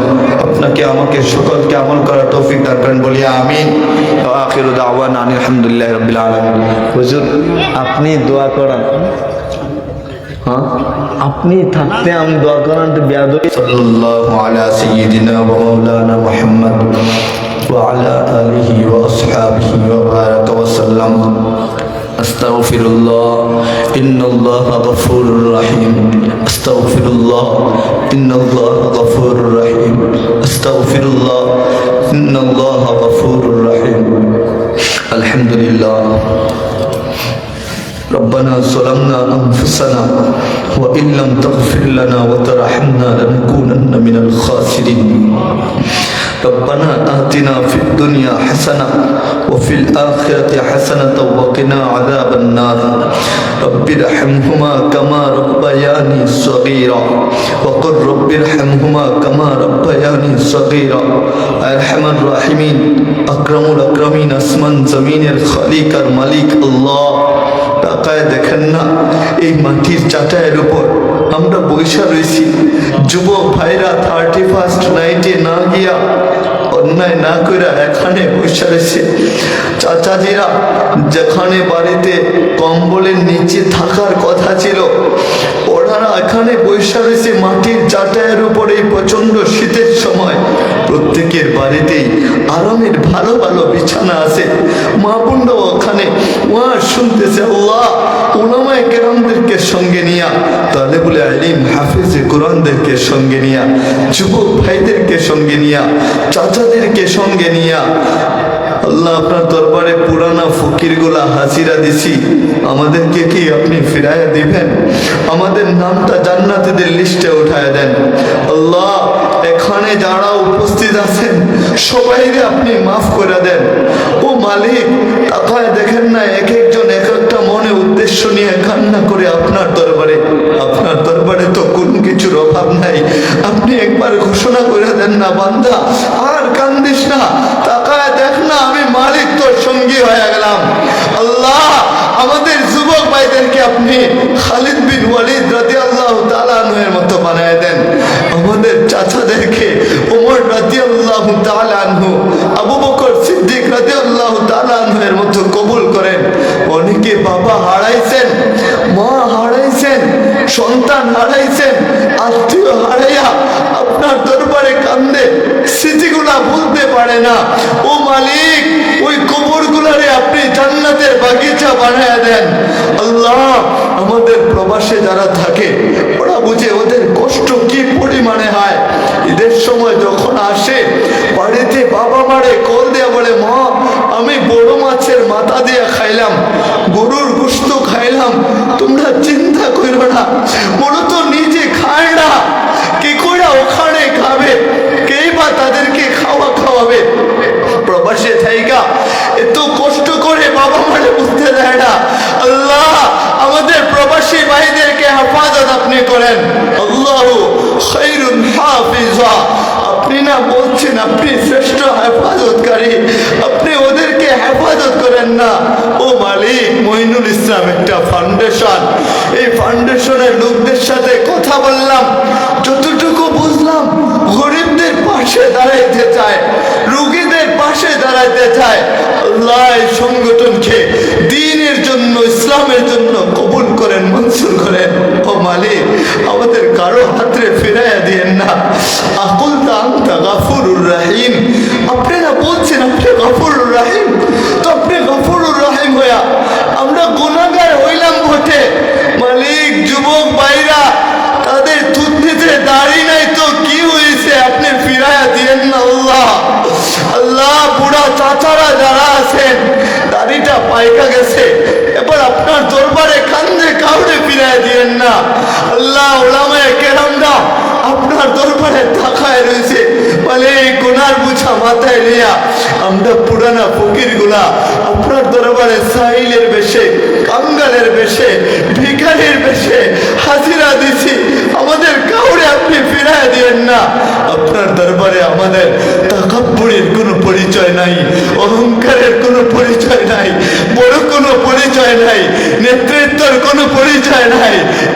আপনাকে আমাকে সকলকে আমল করার তৌফিক দান করেন, বলি আমিন। ওয়া আখিরু দাওয়ানা আলহামদুলিল্লাহি রাব্বিল আলামিন। হুজুর আপনি দোয়া করান, হ্যাঁ আপনি থাকতে আমি দোয়া করান তো বিয়াদবি। সাল্লাল্লাহু আলা সাইয়্যিদিনা ওয়া মাওলানা মুহাম্মদ ওয়া আলা আলিহি ওয়া আসহাবিহি ওয়া বারাকা ওয়া সাল্লাম। আস্তাগফিরুল্লাহ ইন্নাল্লাহা গফুরুর রহিম। আস্তাগফিরুল্লাহ ইন্নাল্লাহা গফুরুর রহিম। আস্তাগফিরুল্লাহ ইন্নাল্লাহা গফুরুর রহিম। আলহামদুলিল্লাহ। ربنا ظلمنا أنفسنا وإن لم تغفر لنا وترحمنا لنكونن من الخاسرين. ربنا آتنا في الدنيا حسنة وفي الآخرة حسنة وقنا عذاب النار. رب ارحمهما كما ربياني صغيرا وقل رب ارحمهما كما ربياني صغيرا. أرحم الراحمين أكرم الأكرمين আসমান জমিনের খালিক আর মালিক আল্লাহ, তাকায় দেখেন না এই মাটির চাটায়ের উপর আমরা বৈশা রয়েছি। যুবক ভাইরা 31st নাইটে না গিয়া অন্যায় না করে এখানে বসে রয়েছে। চাচাজিরা যেখানে বাড়িতে কম্বলের নিচে থাকার কথা ছিল, ওনারা এখানে বসে রয়েছে মাটির চাটাইয়ের উপরে। প্রচন্ড শীতের সময় প্রত্যেকের বাড়িতেই আরামের ভালো ভালো বিছানা আছে। মা বোনরাও ওখানে ওয়াজ শুনতেছে। আল্লাহ উলামায়ে কেরামদেরকে সঙ্গে নিয়া, তালেবুল ইলম হাফেজে কোরআনদেরকে সঙ্গে নিয়া, যুবক ভাইদেরকে সঙ্গে নিয়া, চাচাদেরকে সঙ্গে নিয়া আল্লাহ আপনার দরবারে পুরানা ফকিরগুলা হাজিরা দিছি। আমাদেরকে কি আপনি ফিরাইয়া দিবেন? আমাদের নামটা জান্নাতীদের লিস্টে উঠায় দেন আল্লাহ। এখানে যারা উপস্থিত আছেন সবাইকে আপনি মাফ করে দেন। ও মালিক, তাকায় দেখেন না, এক একজন এক একটা মনে উদ্দেশ্য নিয়ে কান্না করে আপনার দরবারে। আপনার দরবারে তো কোনো কিছুর অভাব নাই। আপনি একবার ঘোষণা করে দেন না, বান্দা আর কান্দিস না, তাকায় দেখ না, আমি মালিক তোর সঙ্গী হয়ে গেলাম। আল্লাহ আমাদের যুবক ভাইদেরকে আপনি খালিদ বিন ওয়ালিদ রাদিয়াল্লাহু তাআলা আনহুর মতো বানায় দেন। আমাদের চাচাদেরকে ওমর রাদিয়াল্লাহু তাআলা আনহু, আবু বকর সিদ্দিক রাদিয়াল্লাহু তাআলা আনহুর মতো কবুল করেন। অনেকে বাবা হারাইছেন, মা হারাইছেন, সন্তান হারাইছেন, আত্মীয় হারাইয়া আপনার দরবারে কান্দে, স্মৃতিগুলা ভুলতে পারে না। ও মালিক, ওই কবরগুলারে আপনি জান্নাতের বাগিচা বানায় দেন আল্লাহ। আমাদের প্রবাসে যারা থাকে ওরা বুঝে ওদের কষ্ট কি পরিমাণে হয়। ঈদের সময় যখন আসে বাড়িতে বাবা মারে কল দেয়া বলে, মা আমি বড় মাছের মাথা দিয়ে খাইলাম, গরুর গোশত খাইলাম, তোমরা চিন্তা করো না। বড় তো নিজে খায় না, কে করে ওখানে খাবে, কেই বা তাদেরকে খাওয়াবে। প্রবাসে থাইকা এত কষ্ট করে বাবা মারে বুঝতে দেয় না। আল্লাহ আমাদের প্রবাসী ভাইদেরকে হেফাজত আপনি করেন। আল্লাহু খায়রুন হাফিজা, আপনি না বলছেন আপনি শ্রেষ্ঠ হেফাজতকারী, আপনি ওদেরকে হেফাজত করেন না। ও মালিক, মঈনুল ইসলাম একটা ফাউন্ডেশন, এই ফাউন্ডেশনের লোকদের সাথে কথা বললাম, যতটুকু বুঝলাম গরিবদের পাশে দাঁড়াইতে চায়, রোগীদের পাশে দাঁড়াইতে চায়। আল্লাহ এই সংগঠনকে দ্বীনের জন্য, ইসলামের জন্য কবুল করেন, মঞ্জুর করেন। ও মালিক, আমাদের কারো হাতে ফিরাইয়া দিয়েন না। আকুল আনতা গাফুরুর রহিম, আপনি না বলছেন আপনি গাফুরুর রহিম, তো আপনি গাফুরুর রহিম হইয়া আমরা গুনাহগার হইলাম বটে। মালিক, যুবক ভাইরা তাদের থুতনিতে দাড়ি নাই তো কি হয়েছে, আপনি ফিরাইয়া দিয়েন না আল্লাহ। আল্লাহ বুড়া চাচারা যারা আছেন দাড়িটা পাইকা গেছে, এবার আপনার দরবারে কান্দে কাউরে ফিরাইয়া দিয়েন না আল্লাহ। উলামায়ে কেরামরা আপনার দরবারে তাকায় রয়েছে, বলে গুনার বুঝা মাথায় নিয়া আমরা পুরানা ফকির গুলা আপনার দরবারে সাইলের বেশে, কাঙ্গালের বেশে, ভিখারির বেশে হাজিরা দিছি। আমাদের কাউরে আপনি ফিরাইয়া দিয়েন না। আপনার দরবারে আমাদের তাকাব্বুরের কোনো পরিচয় নাই, অহংকারের কোনো পরিচয় নাই, বড় কোনো পরিচয় নাই, নেতৃত্বের কোনো পরিচয় নাই।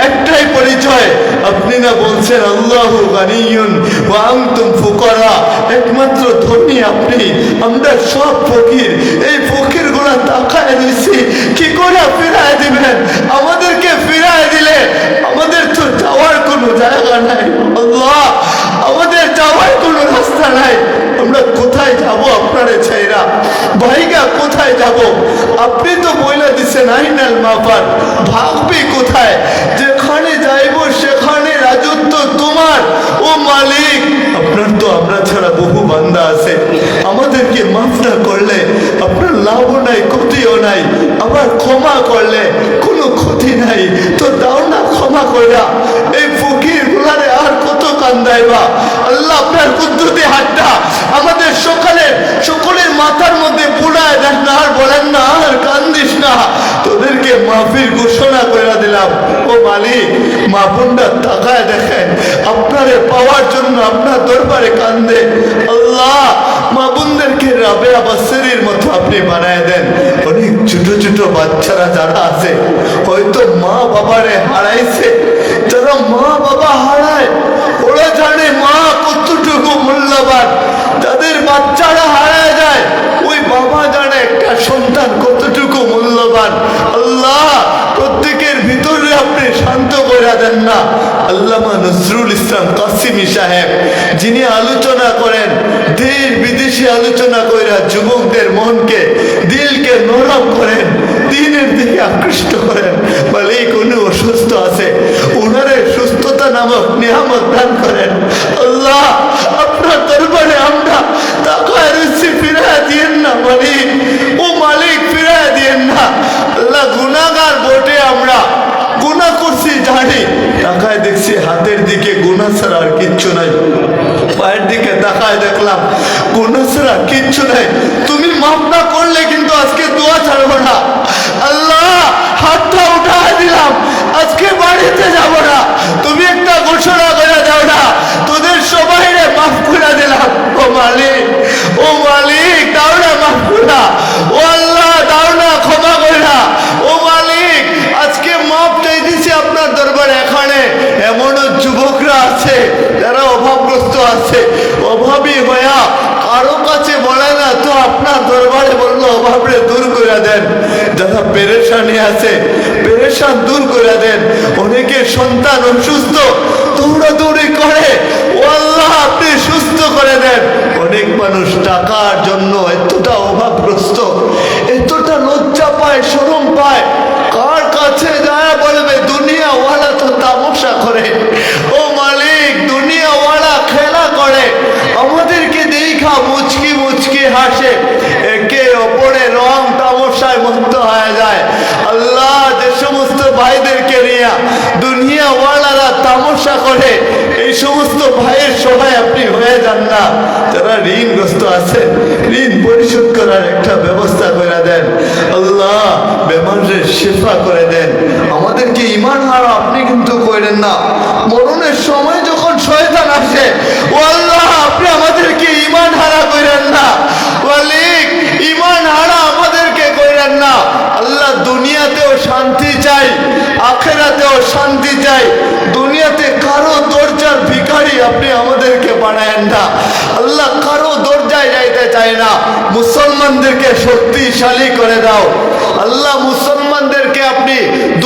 একটাই পরিচয়, আপনি না বলছেন আল্লাহু গানিয়ুন ওয়া আনতুম ফুকারা, একমাত্র ধনী আপনি, আমরা সব ফকির। এই ফকির গুলা তাকায় রয়েছি, কি করে ফিরায় দিবেন? আমাদেরকে ফিরায় দিলে আমাদের তো যাওয়ার কোনো জায়গা নাই আল্লাহ, আমাদের যাওয়ার কোনো রাস্তা নাই। আমরা কোথায় যাব আপনারে ছাইরা? ভাইগা কোথায় যাব? আপনি তো বইলা দিছেন আইনাল মাফার, ভাগবি কোথায়? যেখানে যাইব সেখানে রাজত্ব তোমার। ও মালিক, আপনার তো আমরা ছাড়া বহু বান্দা আছে, আমাদেরকে মাফ না করলে আপনার লাভও নাই, ক্ষতিও নাই, আবার ক্ষমা করলে কোনো ক্ষতি নাই। তো দাও না ক্ষমা কইরা, এই ফকির গুলারে আর কত কান্দাইবা আল্লাহ। আপনার কুদরতি হাতটা আমাদের সকলের মাথার মধ্যে বুলায় দেন না, আর বলেন না আর কান্দিস না, তোদেরকে মাফির ঘোষণা করে দিলাম। ও মালিক, মা বোনরা তাকায় দেখেন, আপনারে পাওয়ার জন্য আপনার দরবারে কান্দে। আল্লাহ মা বোনদেরকে রাবেয়া বাসরির মতো আপনি বানায় দেন। অনেক ছোট ছোট বাচ্চারা যারা আছে হয়তো মা বাবারে হারাইছে, যারা মা বাবা হারায় ওরা জানে মা কতটুকু মূল্যবান। তাদের বাচ্চারা হারায় যায়, ওই বাবা জানে একটা সন্তান কতটুকু মূল্যবান। আল্লাহ প্রত্যেকের ভিতরে আপনি শান্ত করে দেন না। আল্লামা নজরুল ইসলাম কাসিমি সাহেব যিনি আলোচনা করেন, দেশ বিদেশে আলোচনা কইরা যুবকদের মনকে দিলকে নরম করেন, দিনের দিকে আকৃষ্ট করেন। বলে কোনো অসুস্থ আছে, উনারে সুস্থতা নামক নিয়ামত দান করেন। আল্লাহ আপনার দরবারে আমরা তাকায় রয়েছি, ফিরায় দিয়েন না মালিক, ও মালিক ফিরায় দিয়েন না। আল্লাহ গুনাহগার বটে, আমরা গুনাহ করছি জানি, তাকায় দেখছি হাতের দিকে গুনাহ ছাড়া আর কিচ্ছু নাই, পায়ের দিকে তাকায় দেখলাম গুনাহ ছাড়া কিচ্ছু নাই। তুমি মাফ না করলে কিন্তু আজকে দোয়া ছাড়বো না। আল্লাহ হাতটা উঠায় দিলাম, আজকে বাড়িতে যাব না। তুমি একটা ঘোষণা করে দাও না, তোদের সবাই মাফ করে দিলাম। ও মালিক, ও মালিক দাও না মাফ করে, ও আল্লাহ দাও না ক্ষমা করে। ও মালিক আজকে মাফ চাইতেছি আপনার দরবারে। এখানে এমনও যুবকরা আছে যারা অভাবগ্রস্ত আছে, অভাবী হইয়া কারো কাছে বলে না, তো আপনার দরবারে বললো অভাবরে দূর করে দেন। যারা পেরেশানি আছে পেরেশান দূর করে দেন। অনেকে সন্তান অসুস্থ দৌড়াদৌড়ি করে, ও আল্লাহ আপনি সুস্থ করে দেন। অনেক মানুষ টাকার জন্য এতটা অভাবগ্রস্ত, এতটা লজ্জা পায়, শরম পায়, কার কাছে যায় বলবে? দুনিয়াওয়ালা তো তামাশা করে। ও মালিক দুনিয়াওয়ালা খেলা করে, আমাদেরকে দেখা মুচকি মুচকি হাসে, একে অপরের রং তামাশায় মুক্ত হয়ে যায়। আল্লাহ যে সমস্ত ভাইদেরকে নিয়ে দুনিয়াওয়ালারা তামাশা করে, এই সমস্ত ভাইয়ের সহায় আপনি হয়ে যান না। যারা ঋণগ্রস্ত আছে ঋণ পরিশোধ করার একটা ব্যবস্থা করে দেন। আল্লাহ বেমারের শেফা করে দেন। আমাদেরকে ইমান হারা আপনি কিন্তু করেন না। মরণের সময় যখন শয়তান আসে, ও আল্লাহ আপনি আমাদেরকে ইমান হারা করেন না। মালিক ইমান হারা আমাদেরকে করেন না। আল্লাহ দুনিয়াতেও শান্তি চাই, আখেরাতেও শান্তি চাই। দুনিয়াতে কারো দরজার ভিখারি আপনি আমাদেরকে বানায়েন না। আল্লাহ কারো দরজায় যাইতে চায় না। মুসলমানদেরকে শক্তিশালী করে দাও আল্লাহ। মুসলমানদেরকে আপনি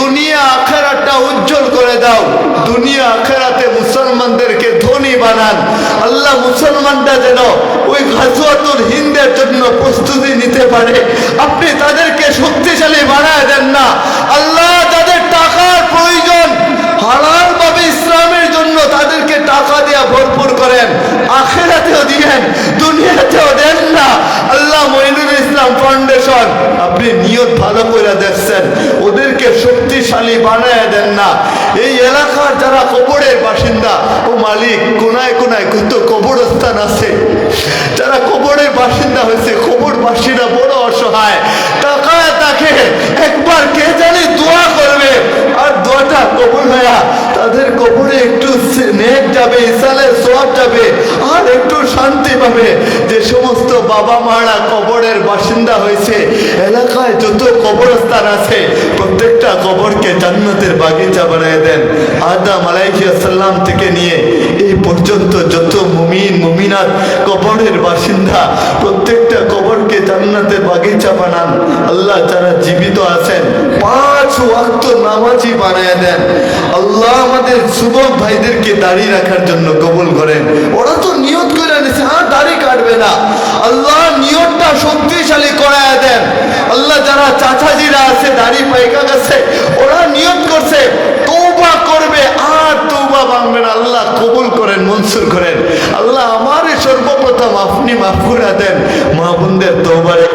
দুনিয়া আখেরাতটা উজ্জ্বল করে দাও। দুনিয়া আখেরাতে মুসলমানদেরকে ধনী বানান আল্লাহ। মুসলমানরা যেন ওই গাজওয়াতুল হিন্দের জন্য প্রস্তুতি নিতে পারে, আপনি তাদেরকে শক্তিশালী বানায় দেন না আল্লাহ। তাদের টাকার প্রয়োজন, হালাল ভাবে ইসলামের জন্য তাদেরকে টাকা দিয়ে ভরপুর করেন, আখেরাতেও দিয়েন, দুনিয়াতেও দেন না আল্লাহ। মঈনুল ইসলাম ফাউন্ডেশন আপনি নিয়ত ভালো করে দেখছেন, ওদেরকে শক্তিশালী বানায় দেন না। এই এলাকার যারা কবরের বাসিন্দা, ও মালিক কোনায় কোনায় কত কবরস্থান আছে, যারা কবরের বাসিন্দা হয়েছে, কবরবাসীরা বড় অসহায়, তাকায় তাকে একবার কে জানি দোয়া করবে, আর দোয়াটা কবুল হয়ে তাদের কবরে একটু নেক যাবে, ইসালের সোয়াব যাবে, আর একটু শান্তি পাবে। যে সমস্ত বাবা মারা কবরের বাসিন্দা হয়েছে, এলাকায় যত কবরস্থান আছে প্রত্যেকটা কবরকে জান্নাতের বাগিচা বানিয়ে দেন। আদম আলাইহিস সালাম থেকে নিয়ে এই পর্যন্ত যত মুমিন মুমিনাত কবরের বাসিন্দা, প্রত্যেকটা কবরকে জান্নাতের বাগিচা বানান আল্লাহ। যারা জীবিত আছেন 5 ওয়াক্ত নামাজি বানায় দেন আল্লাহ। আমাদের যুবক ভাইদেরকে দাড়ি রাখার জন্য কবুল করেন। ওরা তো নিয়ত করে নিছে, হ্যাঁ দাড়ি কাটবে না, আল্লাহ নিয়তটা শক্তিশালী করায় দেন আল্লাহ। যারা চাচাজিরা আছে দাড়ি পাইকা গেছে, ওরা নিয়ত করছে তওবা করবে, আর তওবা ভাঙবে না আল্লাহ। কবুল করেন, মনসুর করেন আল্লাহ। আমারই সর্বপ্রথম আপনি মাফ করে দেন মা বোনদের তওবারে।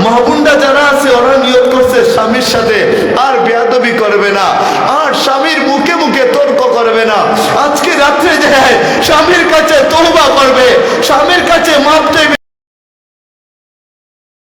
মা বোনরা যারা আছে ওরা নিয়ত করছে স্বামীর সাথে আর বেয়াদবি করবে না, আর স্বামীর মুখে মুখে তর্ক করবে না। আজকে রাত্রে যায় স্বামীর কাছে তওবা করবে, স্বামীর কাছে মাফ চাইবে,